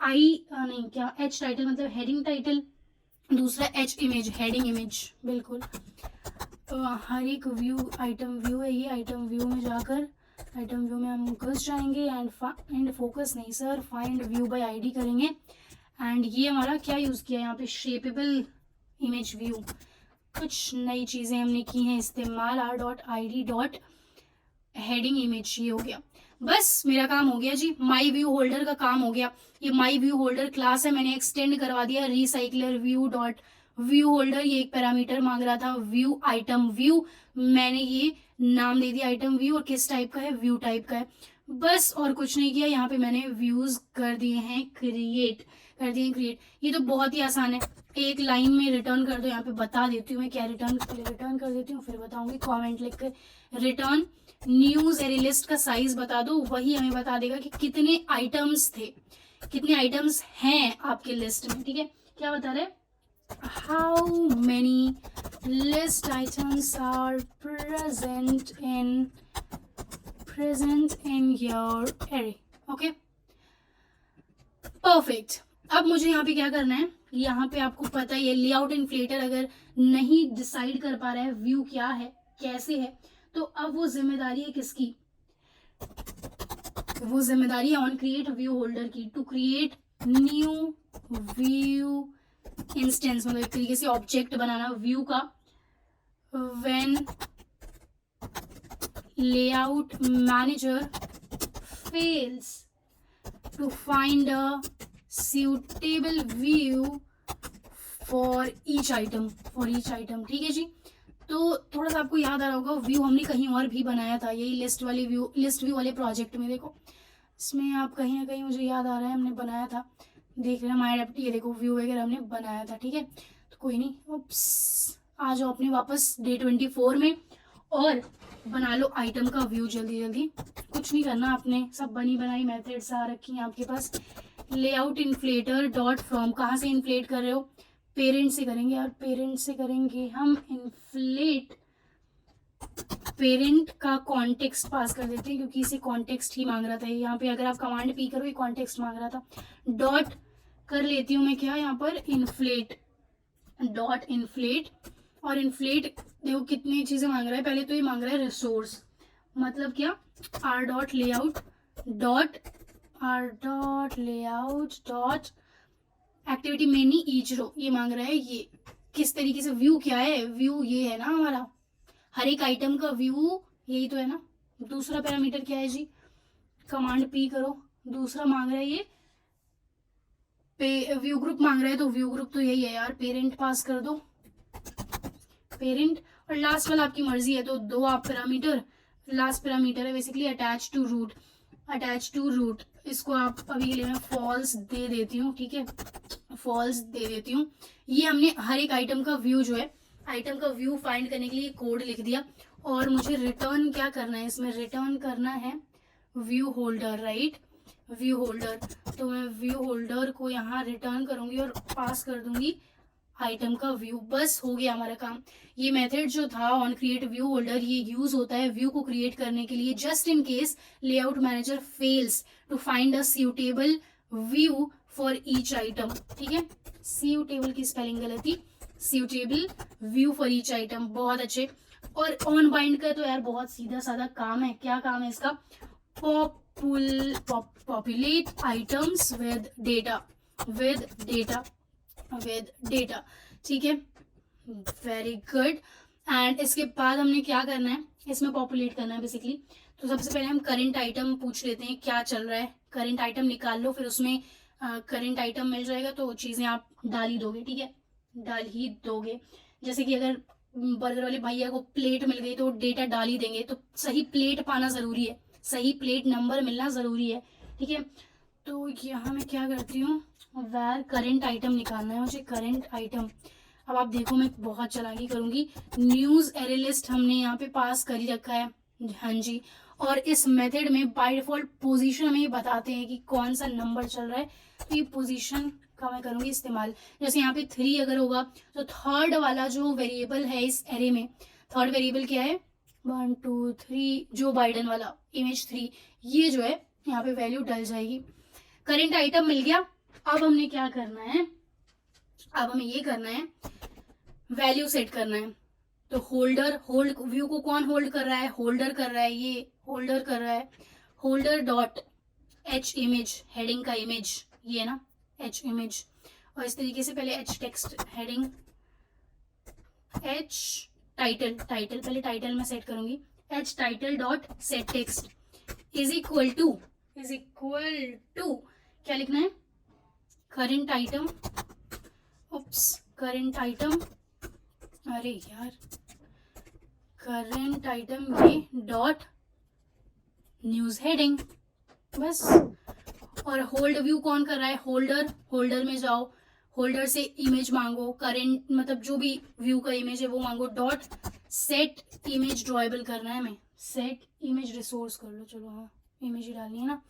S1: नहीं क्या, एच टाइटल मतलब हेडिंग टाइटल, दूसरा एच इमेज, हेडिंग इमेज, बिल्कुल। तो हर एक व्यू आइटम व्यू है ये, आइटम व्यू में जाकर, आइटम व्यू में हम घुस जाएंगे एंड फोकस नहीं sir, find view by ID करेंगे। एंड ये हमारा क्या यूज किया यहाँ पे, शेपेबल इमेज व्यू, कुछ नई चीजें हमने की हैं इस्तेमाल। R dot I D dot heading image, ये हो गया। बस मेरा काम हो गया जी, माई व्यू होल्डर का काम हो गया। ये माई व्यू होल्डर क्लास है, मैंने एक्सटेंड करवा दिया recycler view dot view holder. ये एक पैरामीटर मांग रहा था व्यू आइटम व्यू, मैंने ये नाम दे दिया आइटम व्यू, और किस टाइप का है, व्यू टाइप का है। बस और कुछ नहीं किया, यहाँ पे मैंने व्यूज कर दिए हैं क्रिएट, कर दिए क्रिएट। ये तो बहुत ही आसान है, एक लाइन में रिटर्न कर दो। यहाँ पे बता देती हूँ मैं क्या रिटर्न कर देती हूँ, फिर बताऊंगी कमेंट लिखकर। रिटर्न न्यूज एरे लिस्ट का साइज बता दो, वही हमें बता देगा कि कितने आइटम्स थे, कितने आइटम्स हैं आपके लिस्ट में। ठीक है, क्या बता रहे, how many list items are present in your array. Okay, perfect. अब मुझे यहाँ पे क्या करना है, यहाँ पे आपको पता ही है, लेआउट इन्फ्लेटर अगर नहीं डिसाइड कर पा रहा है व्यू क्या है, कैसे है, तो अब वो जिम्मेदारी है किसकी, वो जिम्मेदारी है ऑन क्रिएट व्यू होल्डर की, to create new view instance, मतलब एक तरीके से ऑब्जेक्ट बनाना व्यू का। When layout manager fails to find a suitable view for each item, ठीक है जी। तो थोड़ा सा आपको याद आ रहा होगा, व्यू हमने कहीं और भी बनाया था, यही लिस्ट व्यू वाले प्रोजेक्ट में। देखो इसमें आप कहीं ना कहीं, मुझे याद आ रहा है हमने बनाया था, देख रहे हैं माइडेप्ट, ये देखो व्यू वगैरह हमने बनाया था। ठीक है, तो कोई नहीं, उप्स, आ जाओ अपने वापस डे 24 में और बना लो आइटम का व्यू जल्दी जल्दी। कुछ नहीं करना आपने, सब बनी बनाई मेथड्स आ रखी हैं आपके पास। लेआउट इन्फ्लेटर डॉट फ्रॉम, कहाँ से इन्फ्लेट कर रहे हो, पेरेंट से करेंगे, और पेरेंट से करेंगे हम इन्फ्लेट, पेरेंट का कॉन्टेक्स्ट पास कर देते हैं क्योंकि इसे कॉन्टेक्स्ट ही मांग रहा था। यहाँ पे अगर आप कमांड पी करो, ये कॉन्टेक्स्ट मांग रहा था। डॉट कर लेती हूँ मैं क्या यहाँ पर, इन्फ्लेट, डॉट इन्फ्लेट। और इन्फ्लेट देखो कितनी चीजें मांग रहा है, पहले तो ये मांग रहा है रिसोर्स, मतलब क्या, R dot layout dot activity many each row, ये मांग रहा है। ये किस तरीके से, व्यू क्या है, व्यू ये है ना हमारा, हर एक आइटम का व्यू यही तो है ना। दूसरा पैरामीटर क्या है जी, कमांड पी करो, दूसरा मांग रहा है ये व्यू ग्रुप मांग रहा है, तो व्यू ग्रुप तो यही है यार, पेरेंट पास कर दो, पेरेंट। और लास्ट वाला आपकी मर्जी है, तो दो आप पैरामीटर, लास्ट पैरामीटर है basically attach to root, attach to root, इसको आप अभी के लिए मैं फॉल्स दे देती हूँ, ठीक है, फॉल्स दे देती हूँ। ये हमने हर एक आइटम का व्यू जो है, आइटम का व्यू फाइंड करने के लिए कोड लिख दिया, और मुझे रिटर्न क्या करना है, इसमें रिटर्न करना है view holder, right, view holder. तो मैं व्यू होल्डर को यहाँ रिटर्न करूंगी और पास कर दूंगी आइटम का व्यू। बस हो गया हमारा काम। ये मेथड जो था ऑन क्रिएट व्यू होल्डर, ये यूज होता है व्यू को क्रिएट करने के लिए, just in case layout manager fails to find a suitable view for each item, ठीक है, सूटेबल की स्पेलिंग गलती, suitable view for each item, बहुत अच्छे। और ऑन बाइंड का तो यार बहुत सीधा साधा काम है, क्या काम है इसका, populate items with data, ठीक है, वेरी गुड। एंड इसके बाद हमने क्या करना है, इसमें पॉपुलेट करना है बेसिकली। तो सबसे पहले हम करंट आइटम पूछ लेते हैं क्या चल रहा है, करंट आइटम निकाल लो, फिर उसमें करंट आइटम मिल जाएगा, तो चीजें आप डाल ही दोगे, ठीक है, डाल ही दोगे। जैसे कि अगर बर्गर वाले भैया को प्लेट मिल गई तो डेटा डाल ही देंगे, तो सही प्लेट पाना जरूरी है, सही प्लेट नंबर मिलना जरूरी है, ठीक है। तो यहाँ मैं क्या करती हूँ, वैर करंट आइटम निकालना है मुझे, करंट आइटम। अब आप देखो मैं बहुत चालाकी करूंगी, न्यूज एरे लिस्ट हमने यहाँ पे पास कर ही रखा है, हाँ जी। और इस मेथड में बाय डिफॉल्ट पोजीशन हमें बताते हैं कि कौन सा नंबर चल रहा है, तो ये पोजीशन का मैं करूंगी इस्तेमाल। जैसे यहाँ पे 3 अगर होगा, तो थर्ड वाला जो वेरिएबल है इस एरे में, थर्ड वेरिएबल क्या है, 1 2 3, जो बाइडन वाला इमेज 3, ये जो है यहाँ पे वैल्यू डल जाएगी। करंट आइटम मिल गया। अब हमने क्या करना है, अब हमें ये करना है वैल्यू सेट करना है। तो होल्डर, होल्ड व्यू को कौन होल्ड कर रहा है, होल्डर कर रहा है, ये होल्डर कर रहा है, holder dot H image, heading का इमेज ये है ना, एच इमेज। और इस तरीके से पहले H text heading, H title, title पहले टाइटल में सेट करूंगी, H title dot set text is equal to, is equal to क्या लिखना है, current item, oops current item, अरे यार करंट आइटम ये डॉट न्यूज हेडिंग, बस। और होल्ड व्यू कौन कर रहा है, होल्डर, होल्डर में जाओ, होल्डर से इमेज मांगो, करंट मतलब जो भी व्यू का इमेज है वो मांगो, डॉट सेट इमेज ड्रॉएबल करना है हमें, सेट इमेज रिसोर्स कर लो, चलो हाँ इमेज ही डालनी है ना,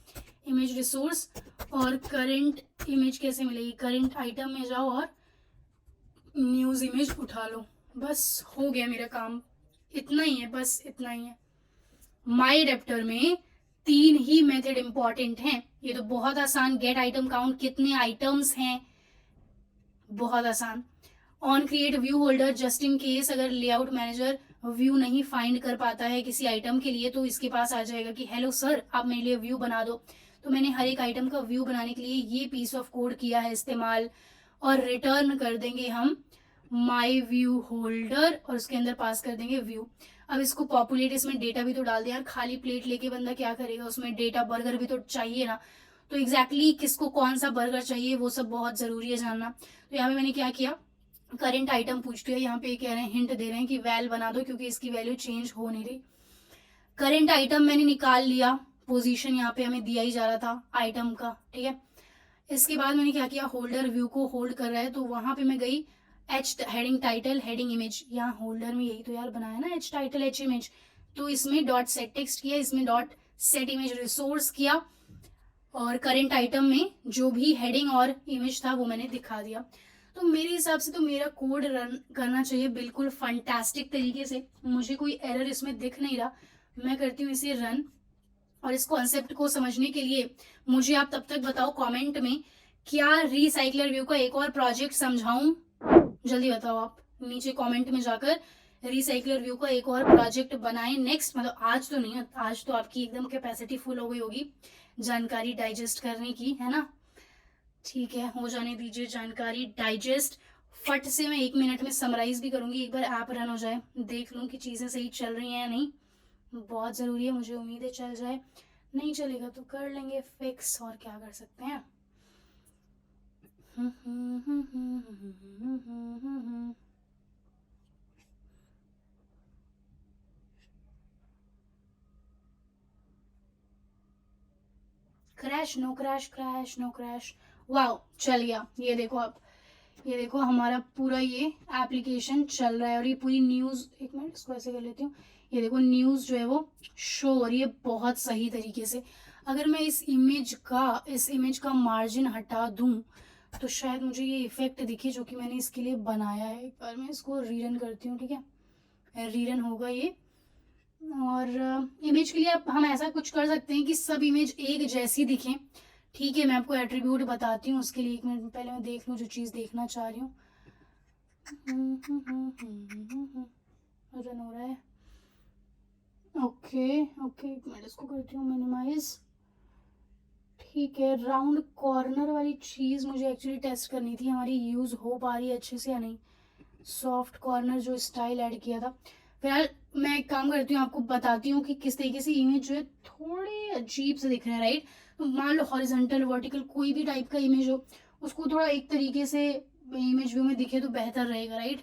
S1: इमेज रिसोर्स। और करंट इमेज कैसे मिलेगी, करंट आइटम में जाओ और न्यूज इमेज उठा लो, बस हो गया मेरा काम, इतना ही है, बस इतना ही है। माई एडेप्टर में 3 ही मेथड इंपॉर्टेंट हैं, ये तो बहुत आसान, गेट आइटम काउंट, कितने आइटम्स हैं, बहुत आसान। On create view holder, just in case अगर लेआउट मैनेजर व्यू नहीं फाइंड कर पाता है किसी आइटम के लिए, तो इसके पास आ जाएगा कि हेलो सर आप मेरे लिए व्यू बना दो। तो मैंने हर एक आइटम का व्यू बनाने के लिए ये पीस ऑफ कोड किया है इस्तेमाल, और रिटर्न कर देंगे हम माई व्यू होल्डर, और उसके अंदर पास कर देंगे व्यू। अब इसको पॉपुलेट, इसमें डेटा भी तो डाल दे यार, खाली प्लेट लेके बंदा क्या करेगा, उसमें डेटा, बर्गर भी तो चाहिए ना, तो एग्जैक्टली किसको कौन सा बर्गर चाहिए वो सब बहुत जरूरी है जानना। तो यहाँ पे मैंने क्या किया, करंट आइटम पूछ लिया, यहाँ पे कह रहे हैं, हिंट दे रहे हैं कि वैल बना दो क्योंकि इसकी वैल्यू चेंज हो नहीं रही। करंट आइटम मैंने निकाल लिया, पोजीशन यहाँ पे हमें दिया ही जा रहा था आइटम का, ठीक है। इसके बाद मैंने क्या किया, होल्डर व्यू को होल्ड कर रहा है, तो वहां पे मैं गई H heading title heading image, यहाँ होल्डर में यही तो यार बनाया ना, एच टाइटल एच इमेज, तो इसमें डॉट सेट टेक्स्ट किया, इसमें डॉट सेट इमेज रिसोर्स किया, और करंट आइटम में जो भी हेडिंग और इमेज था वो मैंने दिखा दिया। तो मेरे हिसाब से तो मेरा कोड रन करना चाहिए बिल्कुल फंटास्टिक तरीके से, मुझे कोई एरर इसमें दिख नहीं रहा। मैं करती हूँ इसे रन, और इस कॉन्सेप्ट को समझने के लिए मुझे आप तब तक बताओ कमेंट में, क्या रीसाइक्लर व्यू का एक और प्रोजेक्ट समझाऊं, जल्दी बताओ आप नीचे कमेंट में जाकर, रिसाइकलर व्यू का एक और प्रोजेक्ट बनाएं नेक्स्ट, मतलब आज तो नहीं, आज तो आपकी एकदम कैपेसिटी फुल हो गई होगी जानकारी डाइजेस्ट करने की, है ना, ठीक है, हो जाने दीजिए जानकारी डाइजेस्ट। फट से मैं 1 मिनट में समराइज भी करूंगी, एक बार ऐप रन हो जाए, देख लूं कि चीजें सही चल रही हैं या नहीं, बहुत जरूरी है, मुझे उम्मीद है चल जाए, नहीं चलेगा तो कर लेंगे फिक्स, और क्या कर सकते हैं। Crash, no crash, crash no crash, wow चल गया। ये देखो आप, ये देखो हमारा पूरा ये एप्लीकेशन चल रहा है, और ये पूरी न्यूज़, एक मिनट इसको ऐसे कर लेती हूँ, ये देखो न्यूज़ जो है वो शो हो रही है बहुत सही तरीके से। अगर मैं इस इमेज का मार्जिन हटा दूँ तो शायद मुझे ये इफेक्ट दिखे जो कि मैंने इसके लिए बनाया है। एक बार मैं इसको रीरन करती हूँ, ठीक है, रीरन होगा ये। और इमेज के लिए अब हम ऐसा कुछ कर सकते हैं कि सब इमेज एक जैसी दिखें, ठीक है। मैं आपको एट्रीब्यूट बताती हूँ उसके लिए, एक मिनट पहले मैं देख लूँ जो चीज़ देखना चाह रही हूँ। रन हो रहा है, ओके ओके, एक मिनट इसको करती हूँ मिनिमाइज, ठीक है। राउंड कॉर्नर वाली चीज़ मुझे एक्चुअली टेस्ट करनी थी हमारी यूज़ हो पा रही है अच्छे से या नहीं। सॉफ्ट कॉर्नर जो स्टाइल ऐड किया था। फिलहाल मैं एक काम करती हूँ, आपको बताती हूँ कि किस तरीके से इमेज जो है थोड़े अजीब से दिख रहे हैं, राइट। तो मान लो हॉरिजॉन्टल वर्टिकल कोई भी टाइप का इमेज हो, उसको थोड़ा एक तरीके से इमेज व्यू में दिखे तो बेहतर रहेगा, राइट।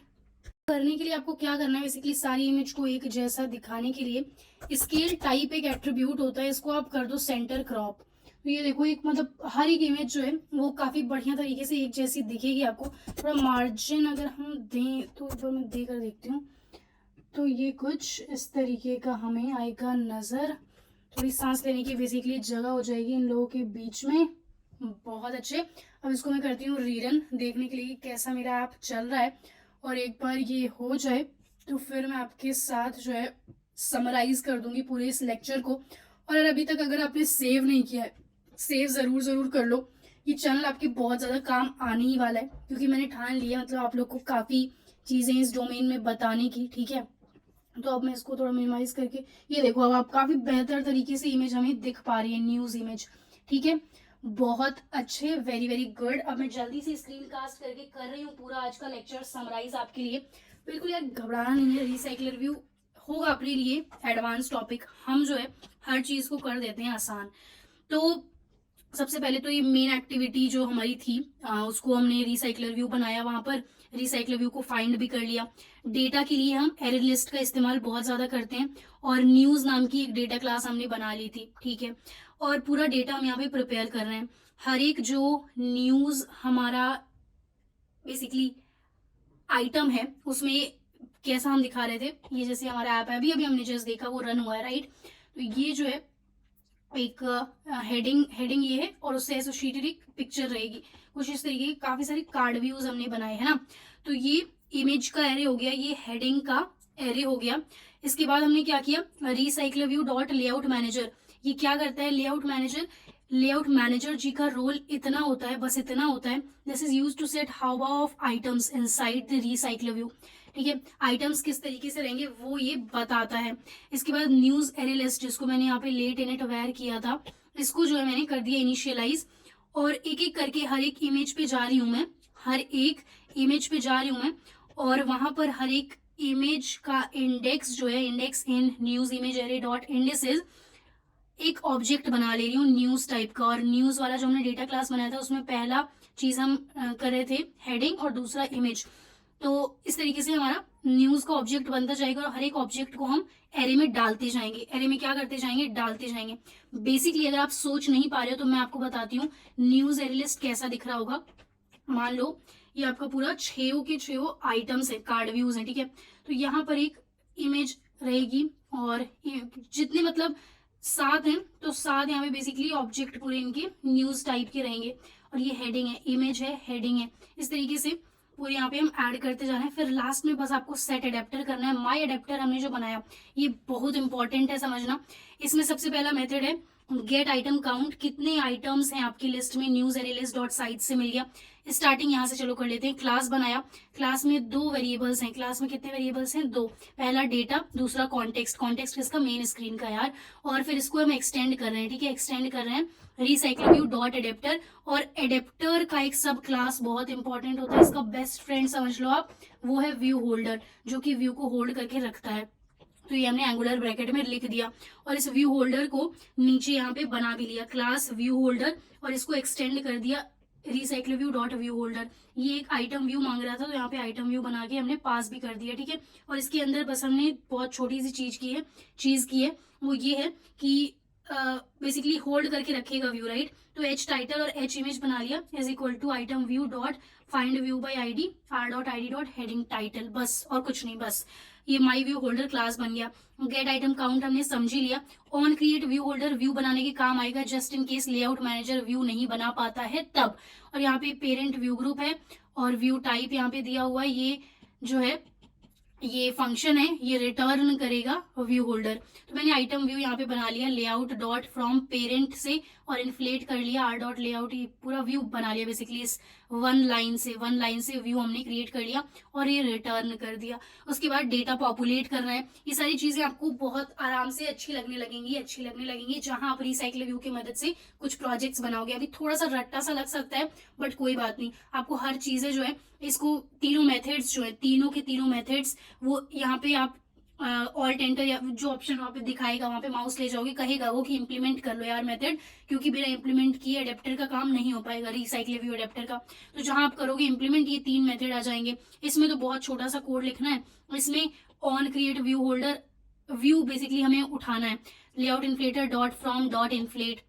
S1: करने के लिए आपको क्या करना है, बेसिकली सारी इमेज को एक जैसा दिखाने के लिए स्केल टाइप एक एट्रीब्यूट होता है, इसको आप कर दो सेंटर क्रॉप। तो ये देखो एक मतलब हर एक इमेज जो है वो काफी बढ़िया तरीके से एक जैसी दिखेगी आपको। थोड़ा मार्जिन अगर हम दें तो एक बार मैं देकर देखती हूँ, तो ये कुछ इस तरीके का हमें आएगा नजर। थोड़ी सांस लेने की बेसिकली जगह हो जाएगी इन लोगों के बीच में, बहुत अच्छे। अब इसको मैं करती हूँ रीरन, देखने के लिए कि कैसा मेरा ऐप चल रहा है। और एक बार ये हो जाए तो फिर मैं आपके साथ जो है समराइज कर दूंगी पूरे इस लेक्चर को। और अभी तक अगर आपने सेव नहीं किया है, सेव ज़रूर ज़रूर कर लो। ये चैनल आपके बहुत ज़्यादा काम आने ही वाला है, क्योंकि मैंने ठान लिया मतलब आप लोग को काफ़ी चीज़ें इस डोमेन में बताने की, ठीक है। तो अब मैं इसको थोड़ा मिनिमाइज करके, ये देखो अब आप काफ़ी बेहतर तरीके से इमेज हमें दिख पा रही है, न्यूज़ इमेज, ठीक है। बहुत अच्छे, वेरी वेरी गुड। अब मैं जल्दी से स्क्रीन कास्ट करके कर रही हूँ पूरा आज का लेक्चर समराइज आपके लिए। बिल्कुल यार घबराना नहीं है, रिसाइकलर व्यू होगा अपने लिए एडवांस टॉपिक, हम जो है हर चीज़ को कर देते हैं आसान। तो सबसे पहले तो ये मेन एक्टिविटी जो हमारी थी उसको हमने रिसाइकलर व्यू बनाया, वहां पर रिसाइकलर व्यू को फाइंड भी कर लिया। डेटा के लिए हम एरे लिस्ट का इस्तेमाल बहुत ज़्यादा करते हैं, और न्यूज़ नाम की एक डेटा क्लास हमने बना ली थी, ठीक है। और पूरा डेटा हम यहाँ पे प्रिपेयर कर रहे हैं। हर एक जो न्यूज़ हमारा बेसिकली आइटम है उसमें कैसा हम दिखा रहे थे, ये जैसे हमारा ऐप है अभी अभी हमने जस्ट देखा वो रन हुआ है, राइट। तो ये जो है एक हेडिंग ये है, और उससे एसोसिएटेड एक पिक्चर रहेगी कुछ इस तरीके की। काफी सारे कार्ड व्यूज हमने बनाए हैं ना। तो ये इमेज का एरे हो गया, ये हेडिंग का एरे हो गया। इसके बाद हमने क्या किया, recycler view dot layout manager, ये क्या करता है लेआउट मैनेजर जी का रोल इतना होता है, बस इतना होता है, this is use to set how of items inside the recycler view, ठीक है। आइटम्स किस तरीके से रहेंगे वो ये बताता है। इसके बाद न्यूज एरे लिस्ट, जिसको मैंने यहाँ पे लेट इनिट अवेयर किया था, इसको जो है मैंने कर दिया इनिशियलाइज। और एक एक करके हर एक इमेज पे जा रही हूँ मैं, हर एक इमेज पे जा रही हूँ मैं, और वहां पर हर एक इमेज का इंडेक्स जो है, index in news image array dot indices, एक ऑब्जेक्ट बना ले रही हूँ न्यूज टाइप का। और न्यूज वाला जो हमने डेटा क्लास बनाया था उसमें पहला चीज हम कर रहे थे हेडिंग, और दूसरा इमेज। तो इस तरीके से हमारा न्यूज का ऑब्जेक्ट बनता जाएगा, और हर एक ऑब्जेक्ट को हम एरे में डालते जाएंगे, एरे में क्या करते जाएंगे, डालते जाएंगे। बेसिकली अगर आप सोच नहीं पा रहे हो तो मैं आपको बताती हूँ न्यूज एरे लिस्ट कैसा दिख रहा होगा। मान लो ये आपका पूरा 6 के 6 आइटम्स है, कार्ड व्यूज है, ठीक है। तो यहाँ पर एक इमेज रहेगी, और जितने मतलब 7 हैं तो 7 यहाँ पे बेसिकली ऑब्जेक्ट पूरे इनके न्यूज टाइप के रहेंगे। और ये हेडिंग है, इमेज है, हेडिंग है, इस तरीके से पूरे यहाँ पे हम ऐड करते जा रहे हैं। फिर लास्ट में बस आपको सेट अडेप्टर करना है। माई अडेप्टर हमने जो बनाया ये बहुत इंपॉर्टेंट है समझना। इसमें सबसे पहला मेथड है गेट आइटम काउंट, कितने आइटम्स हैं आपकी लिस्ट में, news array list dot site से मिल गया। स्टार्टिंग यहाँ से चलो कर लेते हैं। क्लास बनाया, क्लास में 2 वेरिएबल्स हैं, क्लास में कितने वेरिएबल्स हैं, 2, पहला डेटा, दूसरा कॉन्टेक्स्ट, कॉन्टेक्स्ट किसका, मेन स्क्रीन का यार। और फिर इसको हम एक्सटेंड कर रहे हैं, ठीक है, एक्सटेंड कर रहे हैं रिसाइकल व्यू डॉट एडेप्टर। और एडेप्टर का एक सब क्लास बहुत इंपॉर्टेंट होता है, इसका बेस्ट फ्रेंड समझ लो आप, वो है व्यू होल्डर, जो कि व्यू को होल्ड करके रखता है। तो ये हमने एंगुलर ब्रैकेट में लिख दिया और इस व्यू होल्डर को नीचे यहाँ पे बना भी लिया, क्लास व्यू होल्डर, और इसको एक्सटेंड कर दिया recycle view dot view holder. ये एक आइटम व्यू मांग रहा था तो यहाँ पे आइटम व्यू बना के हमने पास भी कर दिया, ठीक है। और इसके अंदर बस हमने बहुत छोटी सी चीज की है, वो ये है कि बेसिकली होल्ड करके रखेगा व्यू, राइट। तो एच टाइटल और एच इमेज बना लिया is equal to item view dot find view by ID R dot ID dot heading title, बस और कुछ नहीं, बस ये माई व्यू होल्डर क्लास बन गया। गेट आइटम काउंट हमने समझ ही लिया। On create view holder view बनाने के काम आएगा just in case layout manager view नहीं बना पाता है तब। और यहाँ पे पेरेंट व्यू ग्रुप है और व्यू टाइप यहाँ पे दिया हुआ है, ये जो है ये फंक्शन है, ये रिटर्न करेगा व्यू होल्डर। तो मैंने आइटम व्यू यहाँ पे बना लिया लेआउट डॉट फ्रॉम पेरेंट से और इन्फ्लेट कर लिया आर डॉट लेआउट, ये पूरा व्यू बना लिया बेसिकली इस वन लाइन से व्यू हमने क्रिएट कर लिया और ये रिटर्न कर दिया। उसके बाद डेटा पॉपुलेट करना है। ये सारी चीजें आपको बहुत आराम से अच्छी लगने लगेंगी जहां आप रिसाइकल व्यू की मदद से कुछ प्रोजेक्ट्स बनाओगे। अभी थोड़ा सा रट्टा सा लग सकता है बट कोई बात नहीं, आपको हर चीजें जो है इसको तीनों मेथड्स जो है तीनों के तीनों मेथड्स वो यहाँ पे आप ऑल्ट एंटर या जो ऑप्शन वहाँ पे दिखाएगा वहाँ पे माउस ले जाओगे, कहेगा वो कि इम्प्लीमेंट कर लो यार मेथड, क्योंकि बिना इम्प्लीमेंट किए अडेप्टर का काम नहीं हो पाएगा रिसाइकल व्यू अडेप्टर का। तो जहां आप करोगे इम्प्लीमेंट ये 3 मेथड आ जाएंगे। इसमें तो बहुत छोटा सा कोड लिखना है। इसमें on create view holder view basically हमें उठाना है layout inflator dot from dot inflate,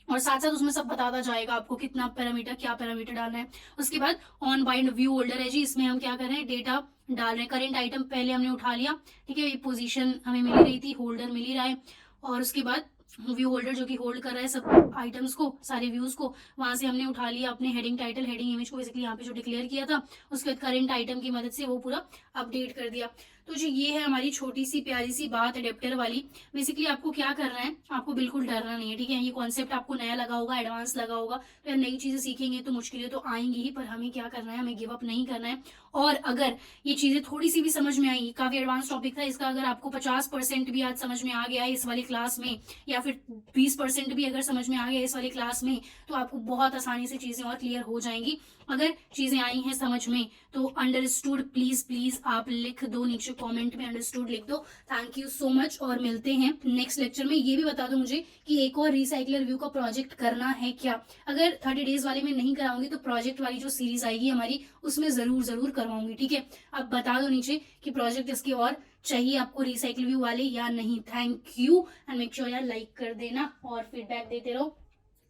S1: और साथ साथ उसमें सब बताता जाएगा आपको कितना पैरामीटर क्या पैरामीटर डालना है। उसके बाद ऑन बाइंड व्यू होल्डर है जी, इसमें हम क्या कर रहे हैं डेटा डाल रहे हैं। करेंट आइटम पहले हमने उठा लिया, ठीक है, ये पोजीशन हमें मिल रही थी, होल्डर मिल ही रहा है। और उसके बाद व्यू होल्डर जो कि होल्ड कर रहा है सब आइटम्स को, सारे व्यूज को, वहां से हमने उठा लिया अपने हेडिंग टाइटल हेडिंग इमेज को बेसिकली यहाँ पे जो डिक्लेयर किया था, उसके बाद करेंट आइटम की मदद से वो पूरा अपडेट कर दिया। तो जी ये है हमारी छोटी सी प्यारी सी बात अडेप्टर वाली। बेसिकली आपको क्या करना है, आपको बिल्कुल डरना नहीं है, ठीक है। ये कॉन्सेप्ट आपको नया लगा होगा, एडवांस लगा होगा, तो नई चीजें सीखेंगे तो मुश्किलें तो आएंगी ही, पर हमें क्या करना है, हमें गिव अप नहीं करना है। और अगर ये चीजें थोड़ी सी भी समझ में आई, काफी एडवांस टॉपिक था इसका, अगर आपको 50% भी आज समझ में आ गया है इस वाली क्लास में, या फिर 20% भी अगर समझ में आ गया इस वाली क्लास में, तो आपको बहुत आसानी से चीजें और क्लियर हो जाएंगी। अगर चीजें आई हैं समझ में तो अंडरस्टूड प्लीज आप लिख दो, नीचे कमेंट में अंडरस्टूड लिख दो। थैंक यू सो मच और मिलते हैं नेक्स्ट लेक्चर में। ये भी बता दो मुझे कि एक और रिसाइकलर व्यू का प्रोजेक्ट करना है क्या। अगर 30 डेज वाले में नहीं कराऊंगी तो प्रोजेक्ट वाली जो सीरीज आएगी हमारी उसमें जरूर करवाऊंगी, ठीक है। अब बता दो नीचे कि प्रोजेक्ट इसके और चाहिए आपको रिसाइकल व्यू वाले या नहीं। Thank you and make sure यार लाइक कर देना और फीडबैक देते रहो,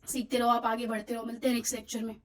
S1: सीखते रहो, आप आगे बढ़ते रहो। मिलते हैं नेक्स्ट लेक्चर में।